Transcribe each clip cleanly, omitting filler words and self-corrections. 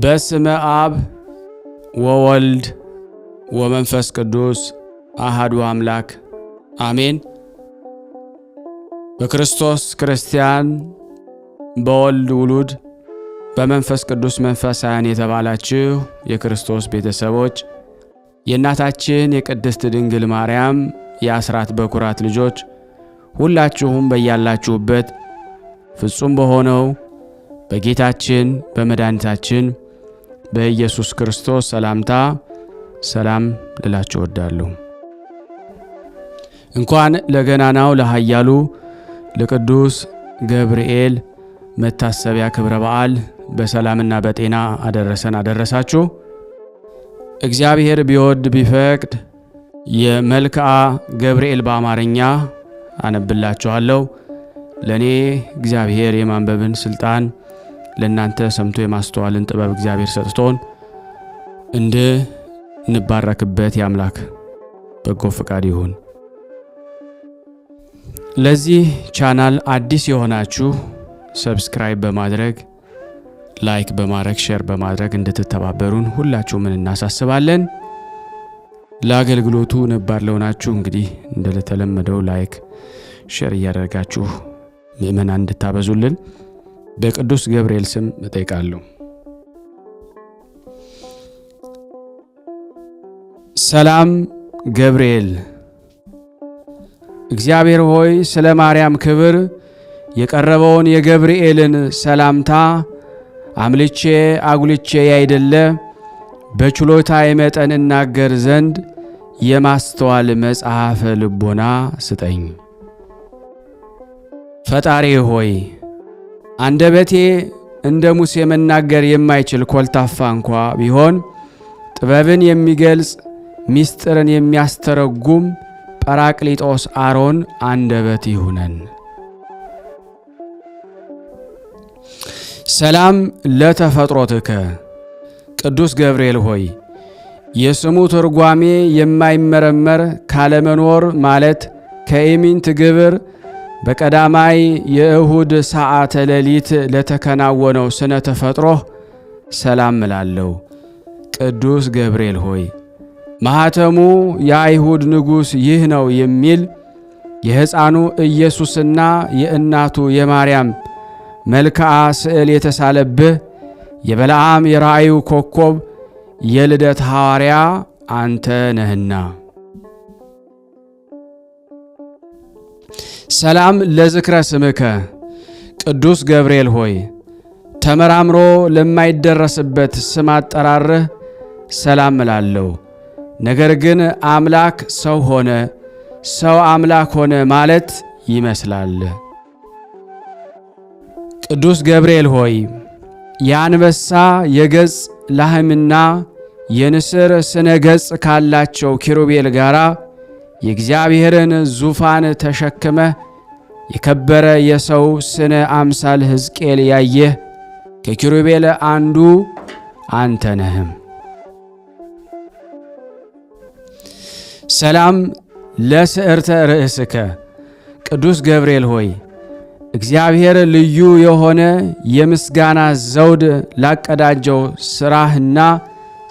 በስመ አብ ወወልድ ወመንፈስ ቅዱስ አሐዱ አምላክ አሜን። በክርስቶስ ክርስቲያን በወልድ ውሉድ በመንፈስ ቅዱስ መንፈሳውያን የተባላችሁ የክርስቶስ ቤተሰቦች የእናታችን የቅድስት ድንግል ማርያም የአስራት በኩራት ልጆች ሁላችሁም በያላችሁበት ፍጹም በሆነው በጌታችን በመድኃኒታችን በኢየሱስ ክርስቶስ ሰላምታ ሰላም ልላችሁ እወዳለሁ። እንኳን ለገናናው ለኃያሉ ለቅዱስ ገብርኤል መታሰቢያ ክብረ በዓል በሰላምና በጤና አደረሰን አደረሳችሁ። እግዚአብሔር ቢወድ ቢፈቅድ የመልክዓ ገብርኤል በአማርኛ አነብላችኋለሁ። ለኔ እግዚአብሔር የማንበብን ስልጣን ለናንተ ሰምቶ የማስተዋልን ጥበብ እግዚአብሔር ሰጥቶን እንድንባረክበት የአምላክ በጎ ፈቃድ ይሁን። ለዚህ ቻናል አዲስ የሆናችሁ ሰብስክራይብ በማድረግ ላይክ በማድረግ ሼር በማድረግ እንድትተባበሩን ሁላችሁም እናሳስባለን። ለአገልግሎቱ ነባር ለሆናችሁ እንግዲህ እንደተለመደው ላይክ ሼር እያደረጋችሁ ምእመናን እንድታበዙልን በቅዱስ ገብርኤል ስም እጠይቃለሁ። ሰላም ገብርኤል። እግዚአብሔር ሆይ ስለ ማርያም ክብር የቀረበውን የገብርኤልን ሰላምታ አምልቼ አጉልቼ ያይደለ በችሎታ የመጠን እናገር ዘንድ የማስተዋል መጽሐፈ ልቦና ስጠኝ። ፈጣሪ ሆይ አንደበቴ እንደ ሙሴ መናገር የማይችል ኮልታፋ እንኳ ቢሆን ጥበብን የሚገልጽ ሚስጥርን የሚያስተረጉም ጰራቅሊጦስ አሮን አንደበት ይሁነን። ሰላም ለተፈጥሮትከ። ቅዱስ ገብርኤል ሆይ የስሙ ትርጓሜ የማይመረመር ካለመኖር ማለት ከኢሚንት ግብር በቀዳማይ የእሁድ ሰዓተ ሌሊት ለተከናወነው ስነ ተፈጥሮ ሰላም እላለሁ። ቅዱስ ገብርኤል ሆይ ማኅተሙ የአይሁድ ንጉሥ ይህ ነው የሚል የሕፃኑ ኢየሱስና የእናቱ የማርያም መልክዓ ስዕል የተሳለብህ የበለዓም የራእዩ ኮከብ የልደት ሐዋርያ አንተ ነህና ሰላም ለዝክረ ስምከ። ቅዱስ ገብርኤል ሆይ ተመራምሮ ለማይደረስበት ስም አጠራርህ ሰላም እላለሁ። ነገር ግን አምላክ ሰው ሆነ፣ ሰው አምላክ ሆነ ማለት ይመስላል። ቅዱስ ገብርኤል ሆይ የአንበሳ የገጽ ላህምና የንስር ስነ ገጽ ካላቸው ኪሩቤል ጋራ የእግዚአብሔርን ዙፋን ተሸክመ የከበረ የሰው ስነ አምሳል ሕዝቅኤል ያየህ ከኪሩቤል አንዱ አንተ ነህም። ሰላም ለስዕርተ ርእስከ። ቅዱስ ገብርኤል ሆይ እግዚአብሔር ልዩ የሆነ የምስጋና ዘውድ ላቀዳጀው ሥራህና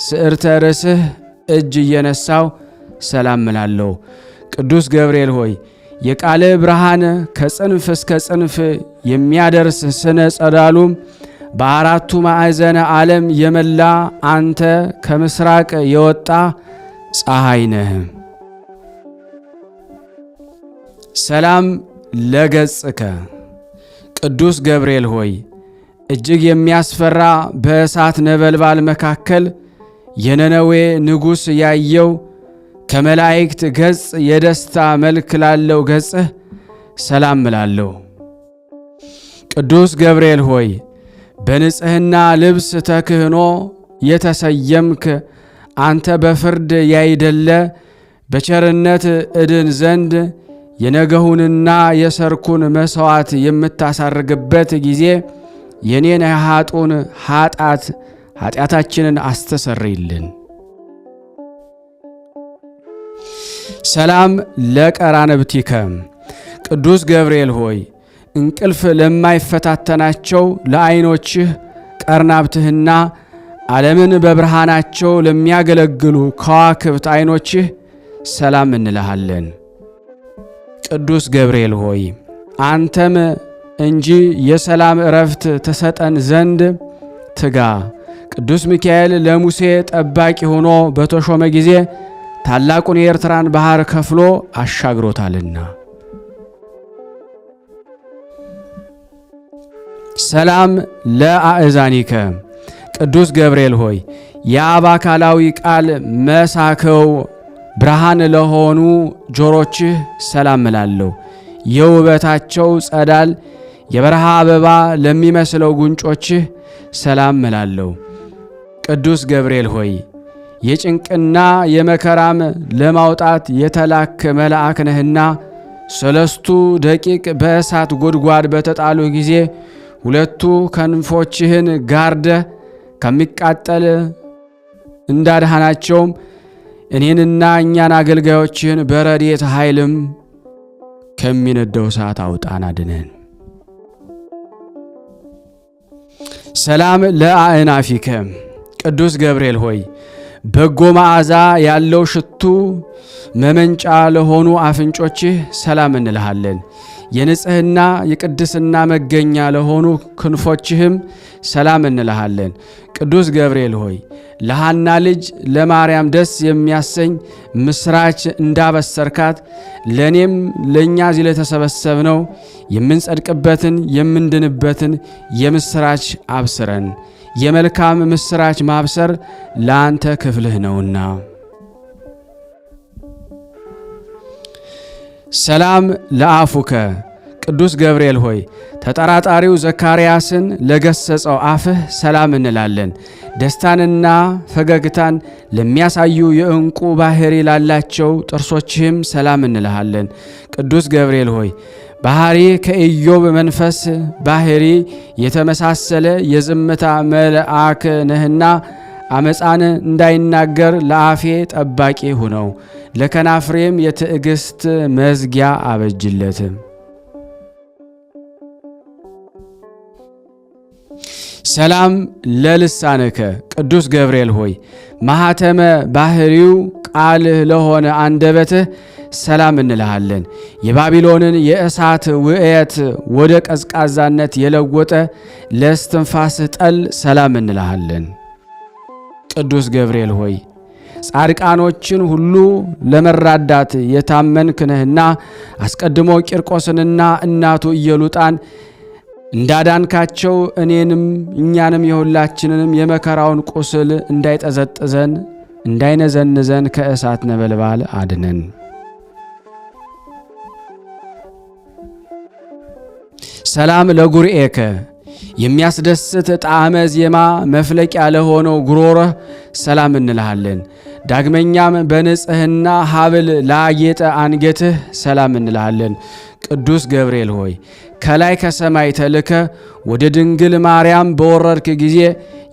ስዕርተ ርእስህ እጅ እየነሳው ሰላም እላለሁ። ቅዱስ ገብርኤል ሆይ የቃል ብርሃን ከጽንፍ እስከ ጽንፍ የሚያደርስ ስነ ጸዳሉም በአራቱ ማዕዘነ ዓለም የመላ አንተ ከምስራቅ የወጣ ፀሐይ ነህ። ሰላም ለገጽከ። ቅዱስ ገብርኤል ሆይ እጅግ የሚያስፈራ በእሳት ነበልባል መካከል የነነዌ ንጉሥ ያየው ከመላእክት ገጽ የደስታ መልክ ላለው ገጽህ ሰላም እላለሁ። ቅዱስ ገብርኤል ሆይ በንጽሕና ልብስ ተክህኖ የተሰየምክ አንተ በፍርድ ያይደለ በቸርነት እድን ዘንድ የነገሁንና የሰርኩን መሥዋዕት የምታሳርግበት ጊዜ የኔን ኃጡን ኃጢአታችንን አስተሰርይልን። ሰላም ለቀራንብቲከ። ቅዱስ ገብርኤል ሆይ እንቅልፍ ለማይፈታተናቸው ለዓይኖችህ ቀርናብትህና ዓለምን በብርሃናቸው ለሚያገለግሉ ከዋክብት ዓይኖችህ ሰላም እንልሃለን። ቅዱስ ገብርኤል ሆይ አንተም እንጂ የሰላም ዕረፍት ተሰጠን ዘንድ ትጋ። ቅዱስ ሚካኤል ለሙሴ ጠባቂ ሆኖ በተሾመ ጊዜ ታላቁን የኤርትራን ባህር ከፍሎ አሻግሮታልና። ሰላም ለአእዛኒከ ቅዱስ ገብርኤል ሆይ የአብ አካላዊ ቃል መሳከው ብርሃን ለሆኑ ጆሮችህ ሰላም እላለሁ። የውበታቸው ጸዳል የበረሃ አበባ ለሚመስለው ጉንጮችህ ሰላም እላለሁ። ቅዱስ ገብርኤል ሆይ የጭንቅና የመከራም ለማውጣት የተላክ መልአክ ነህና 3 ደቂቅ በእሳት ጉድጓድ በተጣሉ ጊዜ 2 ክንፎችህን ጋርደህ ከሚቃጠል እንዳድሃናቸውም እኔንና እኛን አገልጋዮችህን በረድኤት ኃይልም ከሚነደው እሳት አውጣን አድነን። ሰላም ለአእናፊከ ቅዱስ ገብርኤል ሆይ በጎ መዓዛ ያለው ሽቱ መመንጫ ለሆኑ አፍንጮችህ ሰላም እንልሃለን። የንጽህና የቅድስና መገኛ ለሆኑ ክንፎችህም ሰላም እንልሃለን። ቅዱስ ገብርኤል ሆይ ለሐና ልጅ ለማርያም ደስ የሚያሰኝ ምስራች እንዳበሰርካት ለእኔም ለእኛ እዚህ ለተሰበሰብነው የምንጸድቅበትን የምንድንበትን የምስራች አብስረን። የመልካም ምስራች ማብሰር ለአንተ ክፍልህ ነውና። ሰላም ለአፉከ ቅዱስ ገብርኤል ሆይ ተጠራጣሪው ዘካርያስን ለገሰጸው አፍህ ሰላም እንላለን። ደስታንና ፈገግታን ለሚያሳዩ የዕንቁ ባህሪ ላላቸው ጥርሶችህም ሰላም እንልሃለን። ቅዱስ ገብርኤል ሆይ ባህሪ ከኢዮብ መንፈስ ባህሪ የተመሳሰለ የዝምታ መልአክ ነህና አመፃን እንዳይናገር ለአፌ ጠባቂ ሁነው፣ ለከናፍሬም የትዕግስት መዝጊያ አበጅለት። ሰላም ለልሳንከ ቅዱስ ገብርኤል ሆይ ማኅተመ ባህሪው ቃልህ ለሆነ አንደበትህ ሰላም እንልሃለን። የባቢሎንን የእሳት ውዕየት ወደ ቀዝቃዛነት የለወጠ ለእስትንፋስህ ጠል ሰላም እንልሃለን። ቅዱስ ገብርኤል ሆይ ጻድቃኖችን ሁሉ ለመራዳት የታመንክ ነህና አስቀድሞ ቂርቆስንና እናቱ ኢየሉጣን እንዳዳንካቸው እኔንም እኛንም የሁላችንንም የመከራውን ቁስል እንዳይጠዘጥዘን እንዳይነዘንዘን ከእሳት ነበልባል አድነን። ሰላም ለጉርኤከ የሚያስደስት ጣዕመ ዜማ መፍለቂያ ለሆነው ጉሮሮህ ሰላም እንልሃለን። ዳግመኛም በንጽህና ሀብል ላጌጠ አንገትህ ሰላም እንልሃለን። ቅዱስ ገብርኤል ሆይ ከላይ ከሰማይ ተልከ ወደ ድንግል ማርያም በወረድክ ጊዜ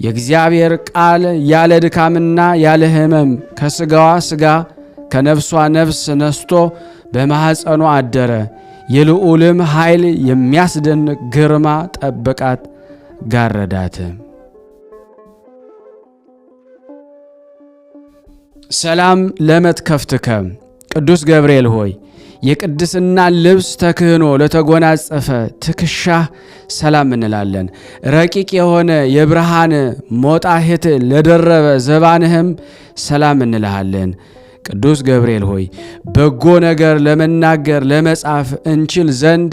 የእግዚአብሔር ቃል ያለ ድካምና ያለ ሕመም ከሥጋዋ ሥጋ ከነፍሷ ነፍስ ነስቶ በማኅፀኗ አደረ። የልዑልም ኃይል የሚያስደንቅ ግርማ ጠበቃት ጋረዳት። ሰላም ለመትከፍትከ ቅዱስ ገብርኤል ሆይ የቅድስና ልብስ ተክህኖ ለተጎናጸፈ ትከሻህ ሰላም እንላለን። ረቂቅ የሆነ የብርሃን ሞጣሄት ለደረበ ዘባንህም ሰላም እንልሃለን። ቅዱስ ገብርኤል ሆይ በጎ ነገር ለመናገር ለመጻፍ እንችል ዘንድ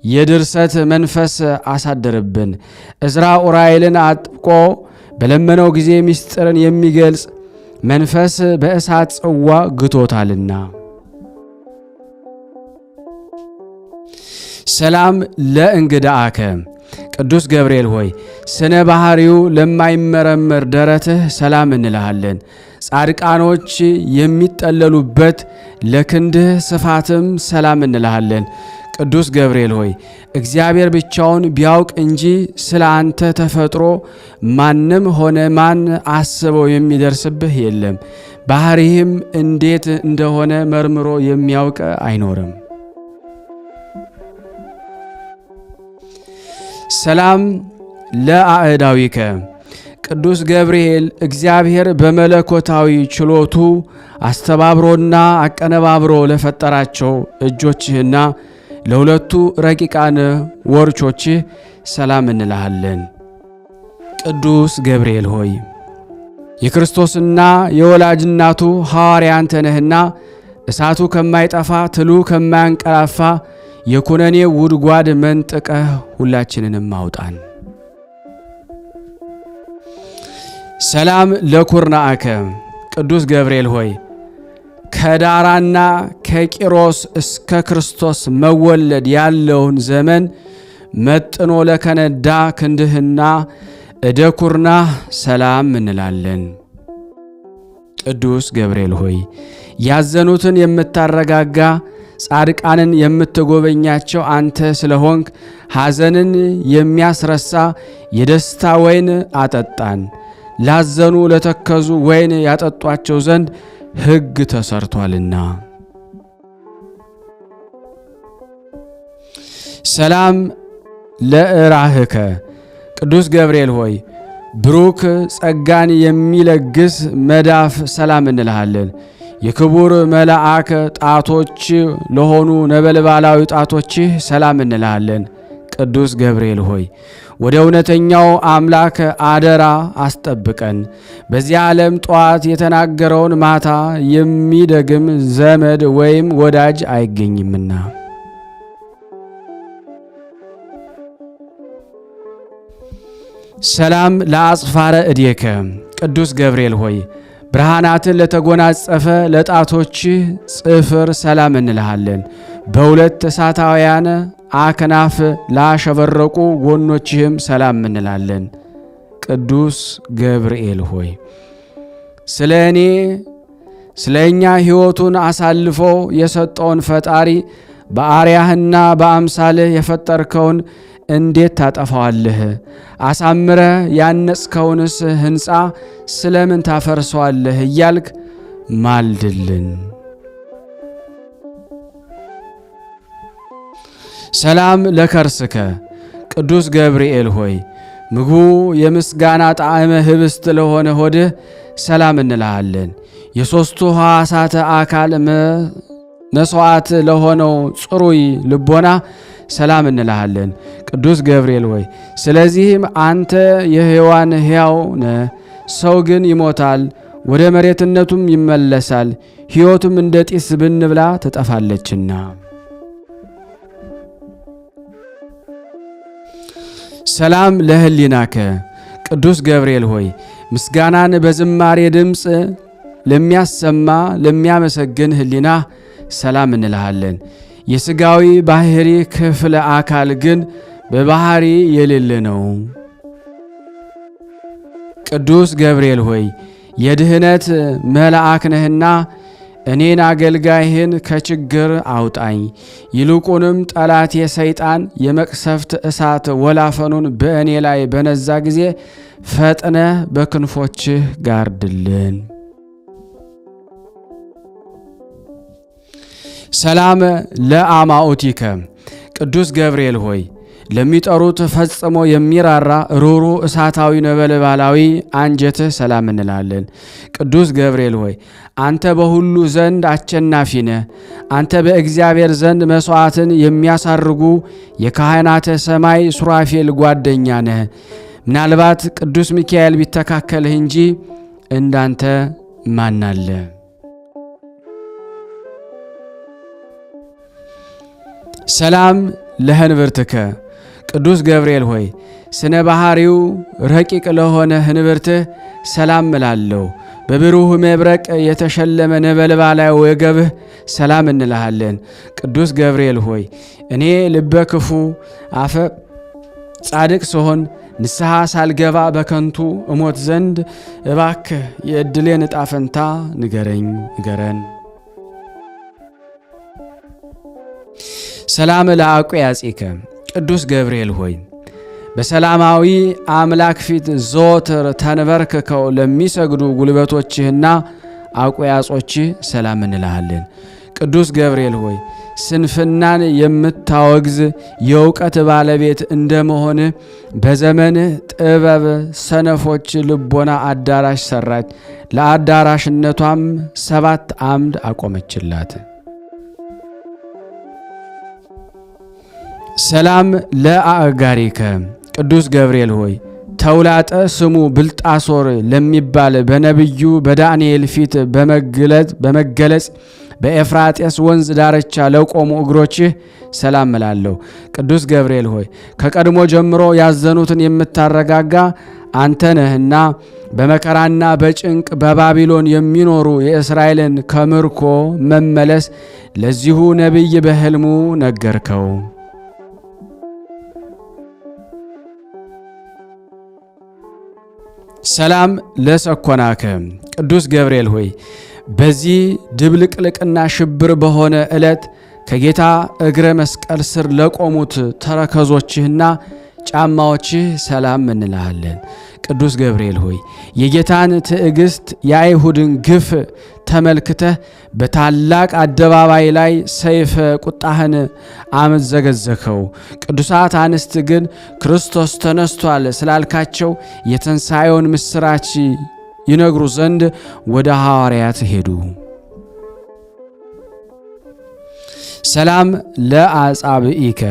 የድርሰት መንፈስ አሳደርብን። ዕዝራ ኡራኤልን አጥብቆ በለመነው ጊዜ ምስጢርን የሚገልጽ መንፈስ በእሳት ጽዋ ግቶታልና። ሰላም ለእንግዳአከ ቅዱስ ገብርኤል ሆይ ስነ ባህሪው ለማይመረመር ደረትህ ሰላም እንልሃለን። ጻድቃኖች የሚጠለሉበት ለክንድህ ስፋትም ሰላም እንልሃለን። ቅዱስ ገብርኤል ሆይ እግዚአብሔር ብቻውን ቢያውቅ እንጂ ስለ አንተ ተፈጥሮ ማንም ሆነ ማን አስበው የሚደርስብህ የለም። ባህሪህም እንዴት እንደሆነ መርምሮ የሚያውቅ አይኖርም። ሰላም ለአእዳዊከ ቅዱስ ገብርኤል እግዚአብሔር በመለኮታዊ ችሎቱ አስተባብሮና አቀነባብሮ ለፈጠራቸው እጆችህና ለሁለቱ ረቂቃን ወርቾችህ ሰላም እንልሃለን። ቅዱስ ገብርኤል ሆይ የክርስቶስና የወላጅ እናቱ ሐዋርያ አንተ ነህና እሳቱ ከማይጠፋ ትሉ ከማያንቀላፋ የኩነኔ ጉድጓድ መንጥቀህ ሁላችንንም አውጣን። ሰላም ለኩርናአከ ቅዱስ ገብርኤል ሆይ ከዳራና ከቂሮስ እስከ ክርስቶስ መወለድ ያለውን ዘመን መጥኖ ለከነዳ ክንድህና እደ ኩርናህ ሰላም እንላለን። ቅዱስ ገብርኤል ሆይ ያዘኑትን የምታረጋጋ ጻድቃንን የምትጎበኛቸው አንተ ስለሆንክ ሐዘንን የሚያስረሳ የደስታ ወይን አጠጣን። ላዘኑ ለተከዙ ወይን ያጠጧቸው ዘንድ ሕግ ተሰርቷልና። ሰላም ለእራህከ ቅዱስ ገብርኤል ሆይ ብሩክ ጸጋን የሚለግስ መዳፍ ሰላም እንልሃለን። የክቡር መልአክ ጣቶች ለሆኑ ነበልባላዊ ጣቶችህ ሰላም እንልሃለን። ቅዱስ ገብርኤል ሆይ ወደ እውነተኛው አምላክ አደራ አስጠብቀን። በዚህ ዓለም ጠዋት የተናገረውን ማታ የሚደግም ዘመድ ወይም ወዳጅ አይገኝምና። ሰላም ለአጽፋረ እዴከ ቅዱስ ገብርኤል ሆይ ብርሃናትን ለተጎናጸፈ ለጣቶችህ ጽፍር ሰላም እንልሃለን። በሁለት እሳታውያን አክናፍ ላሸበረቁ ጎኖችህም ሰላም እንላለን። ቅዱስ ገብርኤል ሆይ ስለ እኛ ሕይወቱን አሳልፎ የሰጠውን ፈጣሪ በአርያህና በአምሳልህ የፈጠርከውን እንዴት ታጠፋዋለህ? አሳምረህ ያነጽከውንስ ሕንፃ ስለምን ታፈርሰዋለህ? እያልክ ማልድልን። ሰላም ለከርስከ ቅዱስ ገብርኤል ሆይ ምግቡ የምስጋና ጣዕመ ህብስት ለሆነ ሆድህ ሰላም እንልሃለን። የሦስቱ ሕዋሳተ አካል መሥዋዕት ለሆነው ጽሩይ ልቦና ሰላም እንልሃለን። ቅዱስ ገብርኤል ሆይ ስለዚህም አንተ የሕያዋን ሕያው ነህ፣ ሰው ግን ይሞታል፣ ወደ መሬትነቱም ይመለሳል፣ ሕይወቱም እንደ ጢስ ብንብላ ትጠፋለችና። ሰላም ለህሊናከ ቅዱስ ገብርኤል ሆይ ምስጋናን በዝማሬ ድምፅ ለሚያሰማ ለሚያመሰግን ህሊና ሰላም እንልሃለን። የሥጋዊ ባህሪ ክፍለ አካል ግን በባህሪ የሌለ ነው። ቅዱስ ገብርኤል ሆይ የድህነት መልአክ ነህና እኔን አገልጋይህን ከችግር አውጣኝ። ይልቁንም ጠላቴ ሰይጣን የመቅሰፍት እሳት ወላፈኑን በእኔ ላይ በነዛ ጊዜ ፈጥነህ በክንፎችህ ጋርድልን። ሰላም ለአማኦቲከ ቅዱስ ገብርኤል ሆይ ለሚጠሩት ፈጽሞ የሚራራ ሩሩ እሳታዊ ነበልባላዊ አንጀትህ ሰላም እንላለን። ቅዱስ ገብርኤል ሆይ አንተ በሁሉ ዘንድ አሸናፊ ነህ። አንተ በእግዚአብሔር ዘንድ መሥዋዕትን የሚያሳርጉ የካህናተ ሰማይ ሱራፌል ጓደኛ ነህ። ምናልባት ቅዱስ ሚካኤል ቢተካከልህ እንጂ እንዳንተ ማናለ? ሰላም ለህንብርትከ ቅዱስ ገብርኤል ሆይ ስነ ባህሪው ረቂቅ ለሆነ ህንብርትህ ሰላም እላለሁ። በብሩህ መብረቅ የተሸለመ ነበልባላዊ ወገብህ ሰላም እንልሃለን። ቅዱስ ገብርኤል ሆይ እኔ ልበ ክፉ አፈ ጻድቅ ስሆን ንስሐ ሳልገባ በከንቱ እሞት ዘንድ እባክህ የዕድሌን ዕጣ ፈንታ ንገረን። ሰላም ለአቁያጺከ ቅዱስ ገብርኤል ሆይ በሰላማዊ አምላክ ፊት ዘወትር ተንበርክከው ለሚሰግዱ ጉልበቶችህና አቁያጾችህ ሰላም እንልሃለን። ቅዱስ ገብርኤል ሆይ ስንፍናን የምታወግዝ የእውቀት ባለቤት እንደመሆን በዘመንህ ጥበብ ሰነፎች ልቦና አዳራሽ ሰራች። ለአዳራሽነቷም 7 አምድ አቆመችላት። ሰላም ለአጋሪከ ቅዱስ ገብርኤል ሆይ ተውላጠ ስሙ ብልጣሶር ለሚባል በነቢዩ በዳንኤል ፊት በመገለጽ በኤፍራጤስ ወንዝ ዳርቻ ለቆሙ እግሮችህ ሰላም እላለሁ። ቅዱስ ገብርኤል ሆይ ከቀድሞ ጀምሮ ያዘኑትን የምታረጋጋ አንተ ነህና በመከራና በጭንቅ በባቢሎን የሚኖሩ የእስራኤልን ከምርኮ መመለስ ለዚሁ ነቢይ በሕልሙ ነገርከው። ሰላም ለሰኮናከ ቅዱስ ገብርኤል ሆይ በዚህ ድብልቅልቅና ሽብር በሆነ ዕለት ከጌታ እግረ መስቀል ስር ለቆሙት ተረከዞችህና ጫማዎችህ ሰላም እንልሃለን። ቅዱስ ገብርኤል ሆይ የጌታን ትዕግስት የአይሁድን ግፍ ተመልክተህ በታላቅ አደባባይ ላይ ሰይፈ ቁጣህን አመዘገዘከው። ቅዱሳት አንስት ግን ክርስቶስ ተነስቷል ስላልካቸው የትንሣኤውን ምስራች ይነግሩ ዘንድ ወደ ሐዋርያት ሄዱ። ሰላም ለአጻብኢከ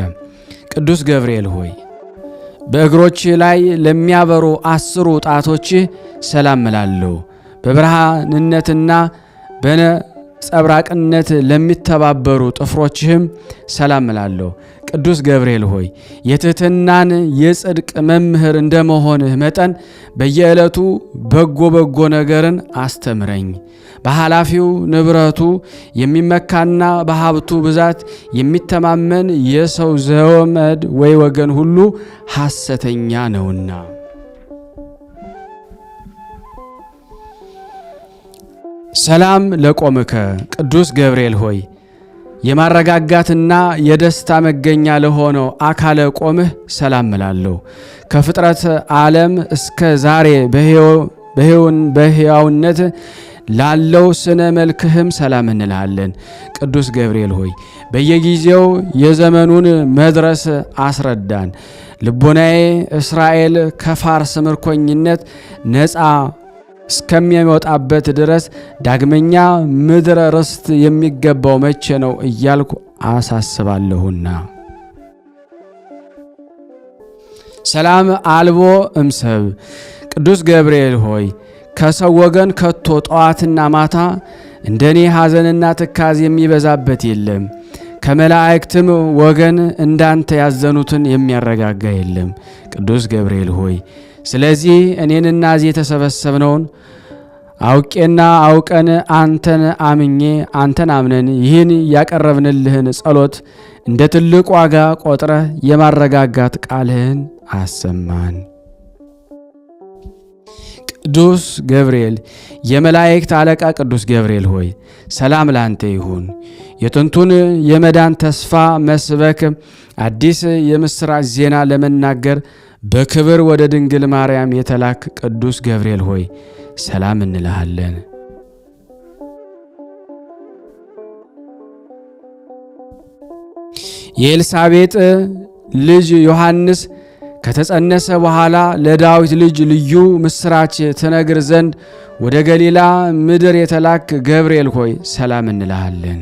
ቅዱስ ገብርኤል ሆይ በእግሮች ላይ ለሚያበሩ 10 ጣቶች ሰላም እላለሁ። በብርሃንነትና በነጸብራቅነት ለሚተባበሩ ጥፍሮችህም ሰላም እላለሁ። ቅዱስ ገብርኤል ሆይ የትሕትናን የጽድቅ መምህር እንደመሆንህ መጠን በየዕለቱ በጎ ነገርን አስተምረኝ። በኃላፊው ንብረቱ የሚመካና በሀብቱ ብዛት የሚተማመን የሰው ዘመድ ወይ ወገን ሁሉ ሐሰተኛ ነውና። ሰላም ለቆምከ ቅዱስ ገብርኤል ሆይ የማረጋጋትና የደስታ መገኛ ለሆነው አካለ ቆምህ ሰላም እላለሁ። ከፍጥረት ዓለም እስከ ዛሬ በሕያውነት ላለው ስነ መልክህም ሰላም እንልሃለን። ቅዱስ ገብርኤል ሆይ በየጊዜው የዘመኑን መድረስ አስረዳን። ልቦናዬ እስራኤል ከፋርስ ምርኮኝነት ነፃ እስከሚወጣበት ድረስ ዳግመኛ ምድረ ርስት የሚገባው መቼ ነው እያልኩ አሳስባለሁና። ሰላም አልቦ እምሰብ ቅዱስ ገብርኤል ሆይ ከሰው ወገን ከቶ ጠዋትና ማታ እንደኔ ሐዘንና ትካዝ የሚበዛበት የለም። ከመላእክትም ወገን እንዳንተ ያዘኑትን የሚያረጋጋ የለም። ቅዱስ ገብርኤል ሆይ ስለዚህ እኔንና እዚህ የተሰበሰብነውን አውቄና አውቀን አንተን አምነን ይህን ያቀረብንልህን ጸሎት እንደ ትልቅ ዋጋ ቆጥረህ የማረጋጋት ቃልህን አሰማን። ቅዱስ ገብርኤል የመላእክት አለቃ ቅዱስ ገብርኤል ሆይ ሰላም ላንተ ይሁን። የጥንቱን የመዳን ተስፋ መስበክ አዲስ የምስራች ዜና ለመናገር በክብር ወደ ድንግል ማርያም የተላክ ቅዱስ ገብርኤል ሆይ ሰላም እንልሃለን። የኤልሳቤጥ ልጅ ዮሐንስ ከተጸነሰ በኋላ ለዳዊት ልጅ ልዩ ምስራች ትነግር ዘንድ ወደ ገሊላ ምድር የተላክ ገብርኤል ሆይ ሰላም እንልሃለን።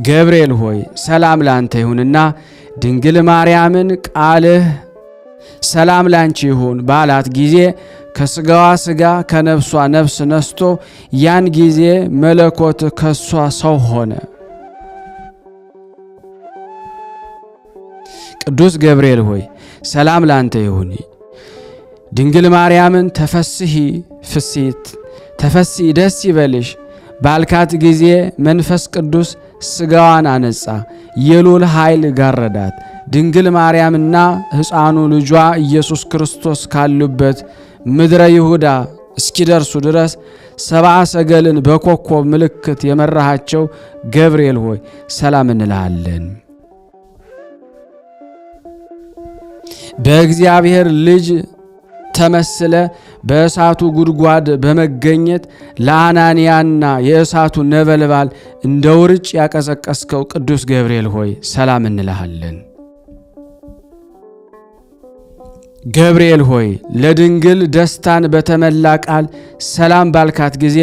ገብርኤል ሆይ ሰላም ላንተ ይሁንና ድንግል ማርያምን ቃልህ ሰላም ላንቺ ይሁን ባላት ጊዜ ከስጋዋ ስጋ ከነፍሷ ነፍስ ነስቶ ያን ጊዜ መለኮት ከሷ ሰው ሆነ። ቅዱስ ገብርኤል ሆይ ሰላም ላንተ ይሁን። ድንግል ማርያምን ተፈሲ ደስ ይበልሽ ባልካት ጊዜ መንፈስ ቅዱስ ስጋዋን አነጻ፣ የሉል ኃይል ጋረዳት። ድንግል ማርያምና ሕፃኑ ልጇ ኢየሱስ ክርስቶስ ካሉበት ምድረ ይሁዳ እስኪደርሱ ድረስ 70 ሰገልን በኮከብ ምልክት የመራሃቸው ገብርኤል ሆይ ሰላም እንልሃለን። በእግዚአብሔር ልጅ ተመስለ በእሳቱ ጉድጓድ በመገኘት ለአናንያና የእሳቱ ነበልባል እንደ ውርጭ ያቀሰቀስከው ቅዱስ ገብርኤል ሆይ ሰላም እንልሃለን። ገብርኤል ሆይ ለድንግል ደስታን በተመላ ቃል ሰላም ባልካት ጊዜ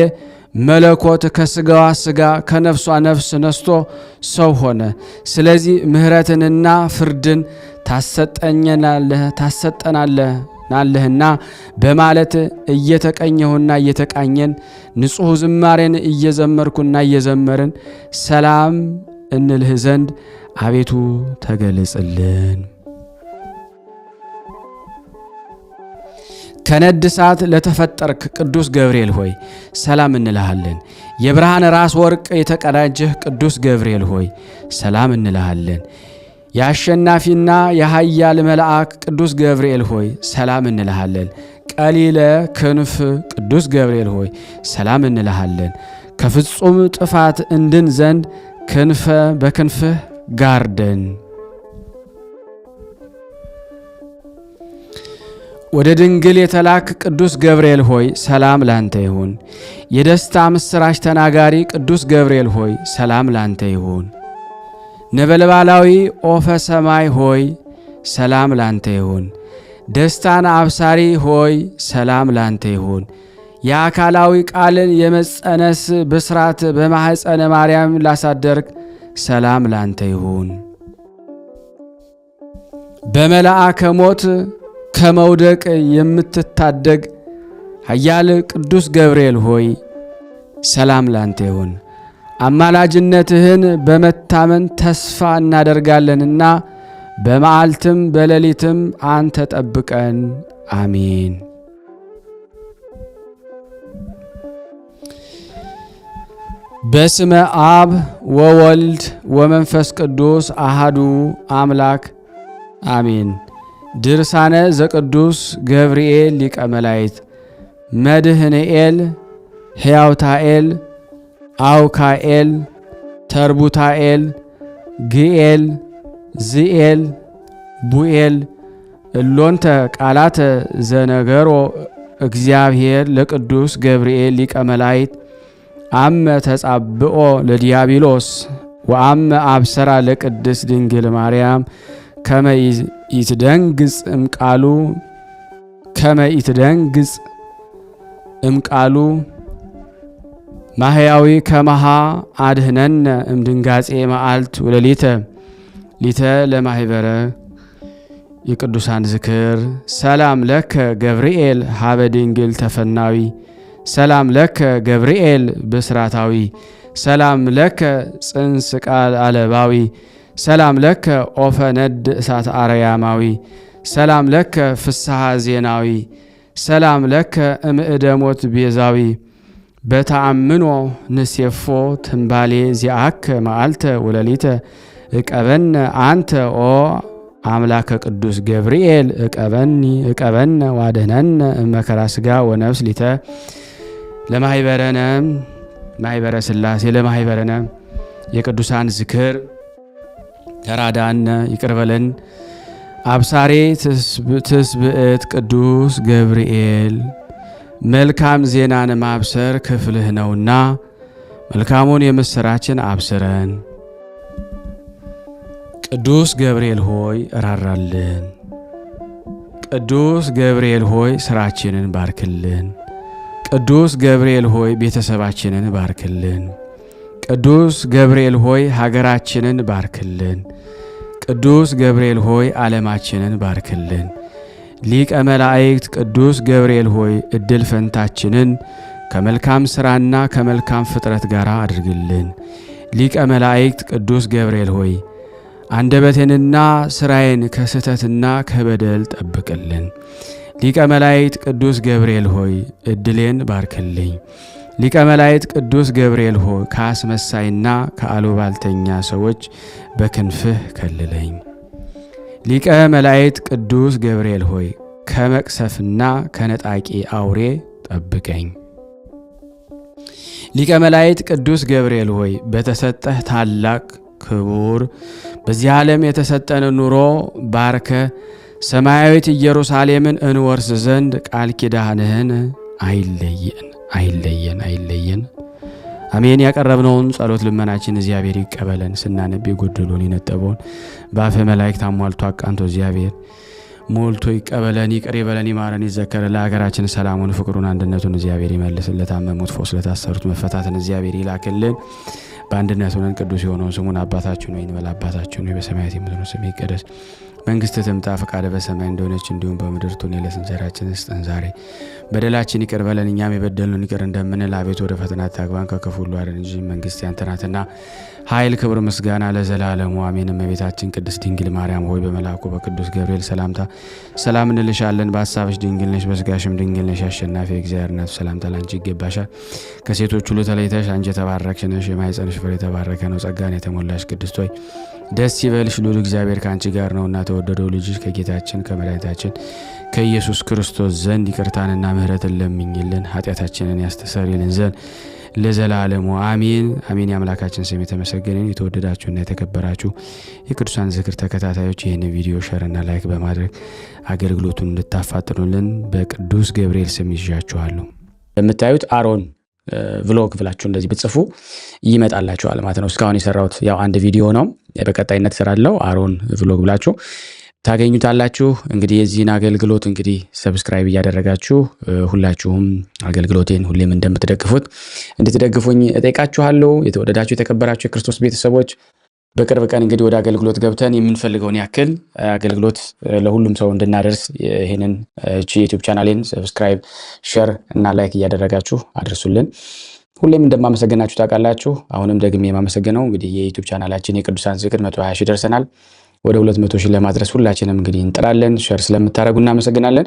መለኮት ከስጋዋ ስጋ ከነፍሷ ነፍስ ነስቶ ሰው ሆነ። ስለዚህ ምሕረትንና ፍርድን ታሰጠናለህና በማለት እየተቀኘሁና እየተቃኘን ንጹሕ ዝማሬን እየዘመርኩና እየዘመርን ሰላም እንልህ ዘንድ አቤቱ ተገለጽልን። ከነድ እሳት ለተፈጠርክ ቅዱስ ገብርኤል ሆይ ሰላም እንልሃለን። የብርሃን ራስ ወርቅ የተቀዳጀህ ቅዱስ ገብርኤል ሆይ ሰላም እንልሃለን። የአሸናፊና የኃያል መልአክ ቅዱስ ገብርኤል ሆይ ሰላም እንልሃለን። ቀሊለ ክንፍ ቅዱስ ገብርኤል ሆይ ሰላም እንልሃለን። ከፍጹም ጥፋት እንድን ዘንድ በክንፍህ ጋርደን። ወደ ድንግል የተላክ ቅዱስ ገብርኤል ሆይ ሰላም ላንተ ይሁን። የደስታ ምስራች ተናጋሪ ቅዱስ ገብርኤል ሆይ ሰላም ላንተ ይሁን። ነበልባላዊ ኦፈ ሰማይ ሆይ ሰላም ላንተ ይሁን። ደስታን አብሳሪ ሆይ ሰላም ላንተ ይሁን። የአካላዊ ቃልን የመጸነስ ብስራት በማኅፀነ ማርያም ላሳደርክ ሰላም ላንተ ይሁን። በመልአከ ሞት ከመውደቅ የምትታደግ ኃያል ቅዱስ ገብርኤል ሆይ ሰላም ላንተ ይሁን። አማላጅነትህን በመታመን ተስፋ እናደርጋለንና በመዓልትም በሌሊትም አንተ ጠብቀን። አሜን። በስመ አብ ወወልድ ወመንፈስ ቅዱስ አሃዱ አምላክ አሜን። ድርሳነ ዘቅዱስ ገብርኤል ሊቀ መላእክት መድህንኤል ሕያውታኤል አውካኤል ተርቡታኤል ግኤል ዝኤል ቡኤል እሎንተ ቃላተ ዘነገሮ እግዚአብሔር ለቅዱስ ገብርኤል ሊቀ መላእክት አመ ተጻብኦ ለዲያብሎስ ወአመ አብሰራ ለቅድስት ድንግል ማርያም ከመ ይትደንግጽ እምቃሉ ማህያዊ ከመሃ አድህነነ እምድንጋጼ መዓልት ወለሊተ ሊተ ለማህበረ የቅዱሳን ዝክር። ሰላም ለከ ገብርኤል ሀበ ድንግል ተፈናዊ ሰላም ለከ ገብርኤል ብስራታዊ ሰላም ለከ ጽንስ ቃል አለባዊ ሰላም ለከ ኦፈ ነድ እሳት አርያማዊ ሰላም ለከ ፍስሐ ዜናዊ ሰላም ለከ እምእደሞት ቤዛዊ በተአምኖ ንሴፎ ትንባሌ ዚአከ መዓልተ ወለሊተ እቀበነ አንተ ኦ አምላከ ቅዱስ ገብርኤል እቀበነ ዋደህነነ መከራ ስጋ ወነፍስ ሊተ ለማህበረነ ማህበረ ሥላሴ ለማህበረነ የቅዱሳን ዝክር ተራዳነ ይቅርበለን። አብሳሬ ትስብእት ቅዱስ ገብርኤል መልካም ዜናን ማብሰር ክፍልህ ነውና መልካሙን የምስራችን አብስረን። ቅዱስ ገብርኤል ሆይ እራራልን። ቅዱስ ገብርኤል ሆይ ስራችንን ባርክልን። ቅዱስ ገብርኤል ሆይ ቤተሰባችንን ባርክልን። ቅዱስ ገብርኤል ሆይ ሀገራችንን ባርክልን። ቅዱስ ገብርኤል ሆይ ዓለማችንን ባርክልን። ሊቀ መላእክት ቅዱስ ገብርኤል ሆይ እድል ፈንታችንን ከመልካም ሥራና ከመልካም ፍጥረት ጋር አድርግልን። ሊቀ መላእክት ቅዱስ ገብርኤል ሆይ አንደበቴንና ሥራዬን ከስህተትና ከበደል ጠብቅልን። ሊቀ መላእክት ቅዱስ ገብርኤል ሆይ እድሌን ባርክልኝ። ሊቀ መላእክት ቅዱስ ገብርኤል ሆይ ከአስመሳይና ከአሉባልተኛ ሰዎች በክንፍህ ከልለኝ። ሊቀ መላእክት ቅዱስ ገብርኤል ሆይ ከመቅሰፍና ከነጣቂ አውሬ ጠብቀኝ። ሊቀ መላእክት ቅዱስ ገብርኤል ሆይ በተሰጠህ ታላቅ ክቡር በዚህ ዓለም የተሰጠን ኑሮ ባርከ ሰማያዊት ኢየሩሳሌምን እንወርስ ዘንድ ቃል ኪዳንህን አይለየን። አሜን። ያቀረብነውን ጸሎት ልመናችን እግዚአብሔር ይቀበለን። ስናነብ የጎደሉን የነጠበውን በአፈ መላእክት አሟልቶ አቃንቶ እግዚአብሔር ሞልቶ ይቀበለን፣ ይቅር ይበለን፣ ይማረን፣ ይዘከረን። ለሀገራችን ሰላሙን፣ ፍቅሩን፣ አንድነቱን እግዚአብሔር ይመልስልን። ለታመሙት ፈውስ፣ ለታሰሩት መፈታትን እግዚአብሔር ይላክልን። በአንድነት ሆነን ቅዱስ የሆነውን ስሙን አባታችን ሆይ እንበል። አባታችን ሆይ በሰማያት የምትኖር ስምህ ይቀደስ፣ መንግሥትህ ትምጣ፣ ፈቃድህ በሰማይ እንደሆነች እንዲሁም በምድር ትሁን። የዕለት እንጀራችንን ስጠን ዛሬ፣ በደላችን ይቅር በለን እኛም የበደሉንን ይቅር እንደምንል፣ አቤቱ ወደ ፈተና አታግባን ከክፉ ሁሉ አድነን እንጂ መንግሥት ያንተ ናትና ኃይል፣ ክብር፣ ምስጋና ለዘላለሙ አሜን። እመቤታችን ቅድስት ድንግል ማርያም ሆይ በመልአኩ በቅዱስ ገብርኤል ሰላምታ ሰላም እንልሻለን። በሐሳብሽ ድንግል ነሽ፣ በሥጋሽም ድንግል ነሽ። አሸናፊ የእግዚአብሔር እናት ሰላምታ ላንቺ ይገባሻል። ከሴቶች ሁሉ ተለይተሽ አንቺ የተባረክሽ ነሽ፣ የማኅፀንሽ ፍሬ የተባረከ ነው። ጸጋን የተሞላሽ ቅድስት ሆይ ደስ ይበልሽ፣ ልዑል እግዚአብሔር ከአንቺ ጋር ነውና ተወደደው ልጅሽ ከጌታችን ከመድኃኒታችን ከኢየሱስ ክርስቶስ ዘንድ ይቅርታንና ምሕረትን ለምኝልን ኃጢአታችንን ያስተሰርይልን ዘንድ ለዘላለሙ አሜን አሜን። የአምላካችን ስም የተመሰገነ ይሁን። የተወደዳችሁና የተከበራችሁ የቅዱሳን ዝክር ተከታታዮች ይህን ቪዲዮ ሸርና ላይክ በማድረግ አገልግሎቱን እንድታፋጥኑልን በቅዱስ ገብርኤል ስም ይዣችኋለሁ። የምታዩት አሮን ቭሎግ ብላችሁ እንደዚህ ብትጽፉ ይመጣላችኋል ማለት ነው። እስካሁን የሰራሁት ያው አንድ ቪዲዮ ነው። በቀጣይነት እሰራለሁ። አሮን ቭሎግ ብላችሁ ታገኙታላችሁ። እንግዲህ የዚህን አገልግሎት እንግዲህ ሰብስክራይብ እያደረጋችሁ ሁላችሁም አገልግሎቴን ሁሌም እንደምትደግፉት እንድትደግፉኝ እጠይቃችኋለሁ። የተወደዳችሁ የተከበራችሁ የክርስቶስ ቤተሰቦች በቅርብ ቀን እንግዲህ ወደ አገልግሎት ገብተን የምንፈልገውን ያክል አገልግሎት ለሁሉም ሰው እንድናደርስ ይሄንን ዩቲዩብ ቻናሌን ሰብስክራይብ፣ ሼር እና ላይክ እያደረጋችሁ አድርሱልን። ሁሌም እንደማመሰግናችሁ ታውቃላችሁ። አሁንም ደግሜ የማመሰግነው እንግዲህ የዩቲዩብ ቻናላችን የቅዱሳን ዝክር 120 ሺህ ደርሰናል። ወደ 200 ሺህ ለማድረስ ሁላችንም እንግዲህ እንጥራለን። ሼር ስለምታደርጉ እናመሰግናለን።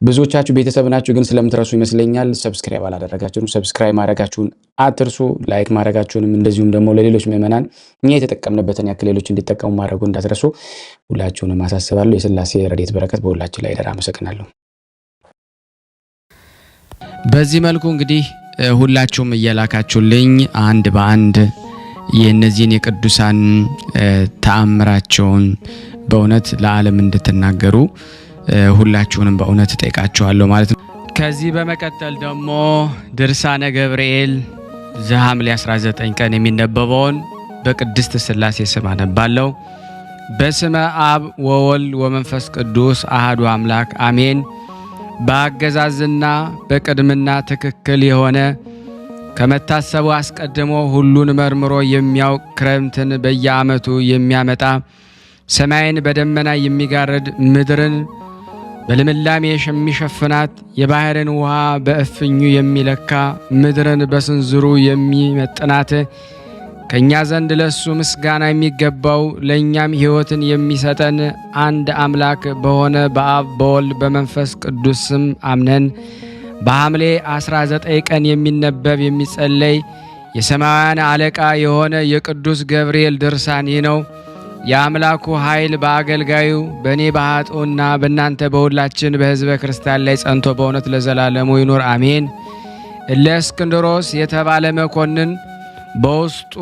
ብዙዎቻችሁ ቤተሰብ ናችሁ ግን ስለምትረሱ ይመስለኛል ሰብስክራይብ አላደረጋችሁም። ሰብስክራይብ ማድረጋችሁን አትርሱ። ላይክ ማድረጋችሁንም እንደዚሁም ደግሞ ለሌሎች ምዕመናን እኛ የተጠቀምንበትን ያክል ሌሎች እንዲጠቀሙ ማድረጉ እንዳትረሱ ሁላችሁንም አሳስባለሁ። የሥላሴ ረድኤት በረከት በሁላችን ላይ ይደር። አመሰግናለሁ። በዚህ መልኩ እንግዲህ ሁላችሁም እየላካችሁልኝ አንድ በአንድ የእነዚህን የቅዱሳን ተአምራቸውን በእውነት ለዓለም እንድትናገሩ ሁላችሁንም በእውነት እጠይቃችኋለሁ ማለት ነው። ከዚህ በመቀጠል ደግሞ ድርሳነ ገብርኤል ዘሐምሌ 19 ቀን የሚነበበውን በቅድስት ሥላሴ ስም አነባለሁ። በስመ አብ ወወልድ ወመንፈስ ቅዱስ አሐዱ አምላክ አሜን። በአገዛዝና በቅድምና ትክክል የሆነ ከመታሰቡ አስቀድሞ ሁሉን መርምሮ የሚያውቅ ክረምትን በየዓመቱ የሚያመጣ ሰማይን በደመና የሚጋርድ ምድርን በልምላሜ የሚሸፍናት የባህርን ውሃ በእፍኙ የሚለካ ምድርን በስንዝሩ የሚመጥናት ከእኛ ዘንድ ለሱ ምስጋና የሚገባው ለእኛም ሕይወትን የሚሰጠን አንድ አምላክ በሆነ በአብ በወልድ በመንፈስ ቅዱስ ስም አምነን በሐምሌ 19 ቀን የሚነበብ የሚጸለይ የሰማያውያን አለቃ የሆነ የቅዱስ ገብርኤል ድርሳን ይህ ነው። የአምላኩ ኃይል በአገልጋዩ በእኔ በኃጥኡና በእናንተ በሁላችን በሕዝበ ክርስቲያን ላይ ጸንቶ በእውነት ለዘላለሙ ይኑር አሜን። እለእስክንድሮስ የተባለ መኮንን በውስጡ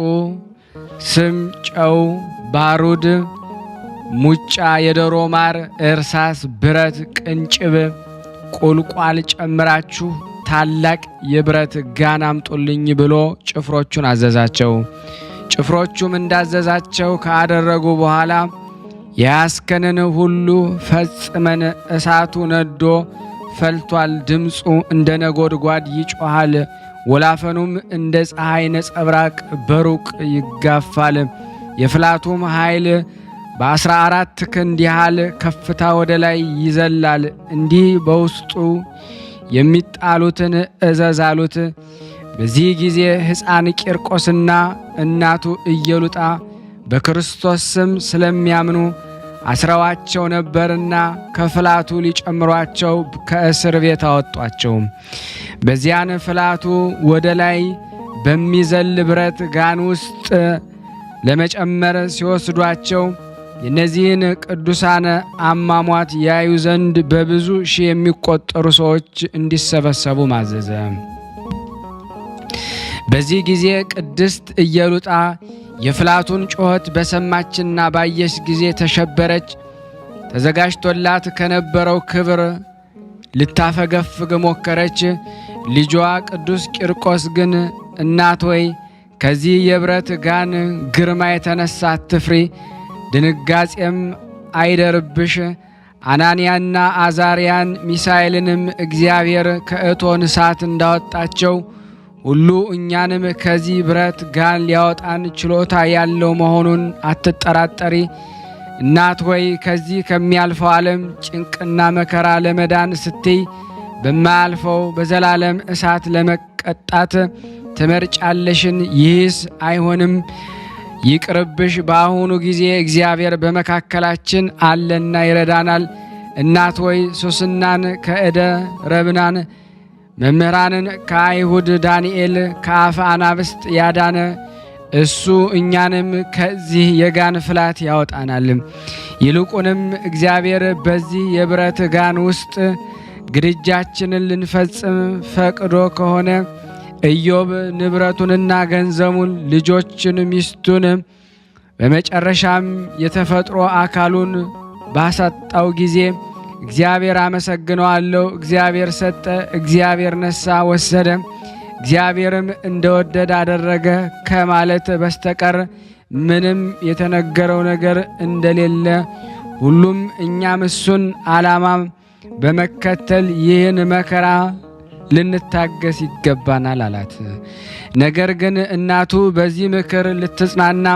ስም፣ ጨው፣ ባሩድ፣ ሙጫ፣ የዶሮ ማር፣ እርሳስ፣ ብረት፣ ቅንጭብ፣ ቁልቋል ጨምራችሁ ታላቅ የብረት ጋን አምጡልኝ ብሎ ጭፍሮቹን አዘዛቸው። ጭፍሮቹም እንዳዘዛቸው ካደረጉ በኋላ የያዝከንን ሁሉ ፈጽመን፣ እሳቱ ነዶ ፈልቷል፣ ድምፁ እንደ ነጎድጓድ ይጮኻል፣ ወላፈኑም እንደ ፀሐይ ነጸብራቅ በሩቅ ይጋፋል፣ የፍላቱም ኃይል በ14 ክንድ ያህል ከፍታ ወደ ላይ ይዘላል። እንዲህ በውስጡ የሚጣሉትን እዘዝ አሉት። በዚህ ጊዜ ሕፃን ቂርቆስና እናቱ ኢየሉጣ በክርስቶስ ስም ስለሚያምኑ አስረዋቸው ነበርና ከፍላቱ ሊጨምሯቸው ከእስር ቤት አወጧቸው። በዚያን ፍላቱ ወደ ላይ በሚዘል ብረት ጋን ውስጥ ለመጨመር ሲወስዷቸው የእነዚህን ቅዱሳን አሟሟት ያዩ ዘንድ በብዙ ሺህ የሚቆጠሩ ሰዎች እንዲሰበሰቡ ማዘዘ። በዚህ ጊዜ ቅድስት ኢየሉጣ የፍላቱን ጩኸት በሰማችና ባየች ጊዜ ተሸበረች። ተዘጋጅቶላት ከነበረው ክብር ልታፈገፍግ ሞከረች። ልጇ ቅዱስ ቂርቆስ ግን እናት ሆይ ከዚህ የብረት ጋን ግርማ የተነሳ አትፍሪ፣ ድንጋጼም አይደርብሽ። አናንያና አዛርያን ሚሳኤልንም እግዚአብሔር ከእቶን እሳት እንዳወጣቸው ሁሉ እኛንም ከዚህ ብረት ጋን ሊያወጣን ችሎታ ያለው መሆኑን አትጠራጠሪ። እናት ሆይ ከዚህ ከሚያልፈው ዓለም ጭንቅና መከራ ለመዳን ስትይ በማያልፈው በዘላለም እሳት ለመቀጣት ትመርጫለሽን? ይህስ አይሆንም፣ ይቅርብሽ። በአሁኑ ጊዜ እግዚአብሔር በመካከላችን አለና ይረዳናል። እናት ሆይ ሶስናን ከእደ ረብናን መምህራንን ከአይሁድ ዳንኤል ከአፈ አናብስት ያዳነ እሱ እኛንም ከዚህ የጋን ፍላት ያወጣናል። ይልቁንም እግዚአብሔር በዚህ የብረት ጋን ውስጥ ግድጃችንን ልንፈጽም ፈቅዶ ከሆነ ኢዮብ ንብረቱንና ገንዘቡን፣ ልጆችን፣ ሚስቱን በመጨረሻም የተፈጥሮ አካሉን ባሳጣው ጊዜ እግዚአብሔር አመሰግነዋለሁ፣ እግዚአብሔር ሰጠ፣ እግዚአብሔር ነሳ ወሰደ፣ እግዚአብሔርም እንደወደደ አደረገ ከማለት በስተቀር ምንም የተነገረው ነገር እንደሌለ ሁሉም እኛም እሱን ዓላማ በመከተል ይህን መከራ ልንታገስ ይገባናል አላት። ነገር ግን እናቱ በዚህ ምክር ልትጽናና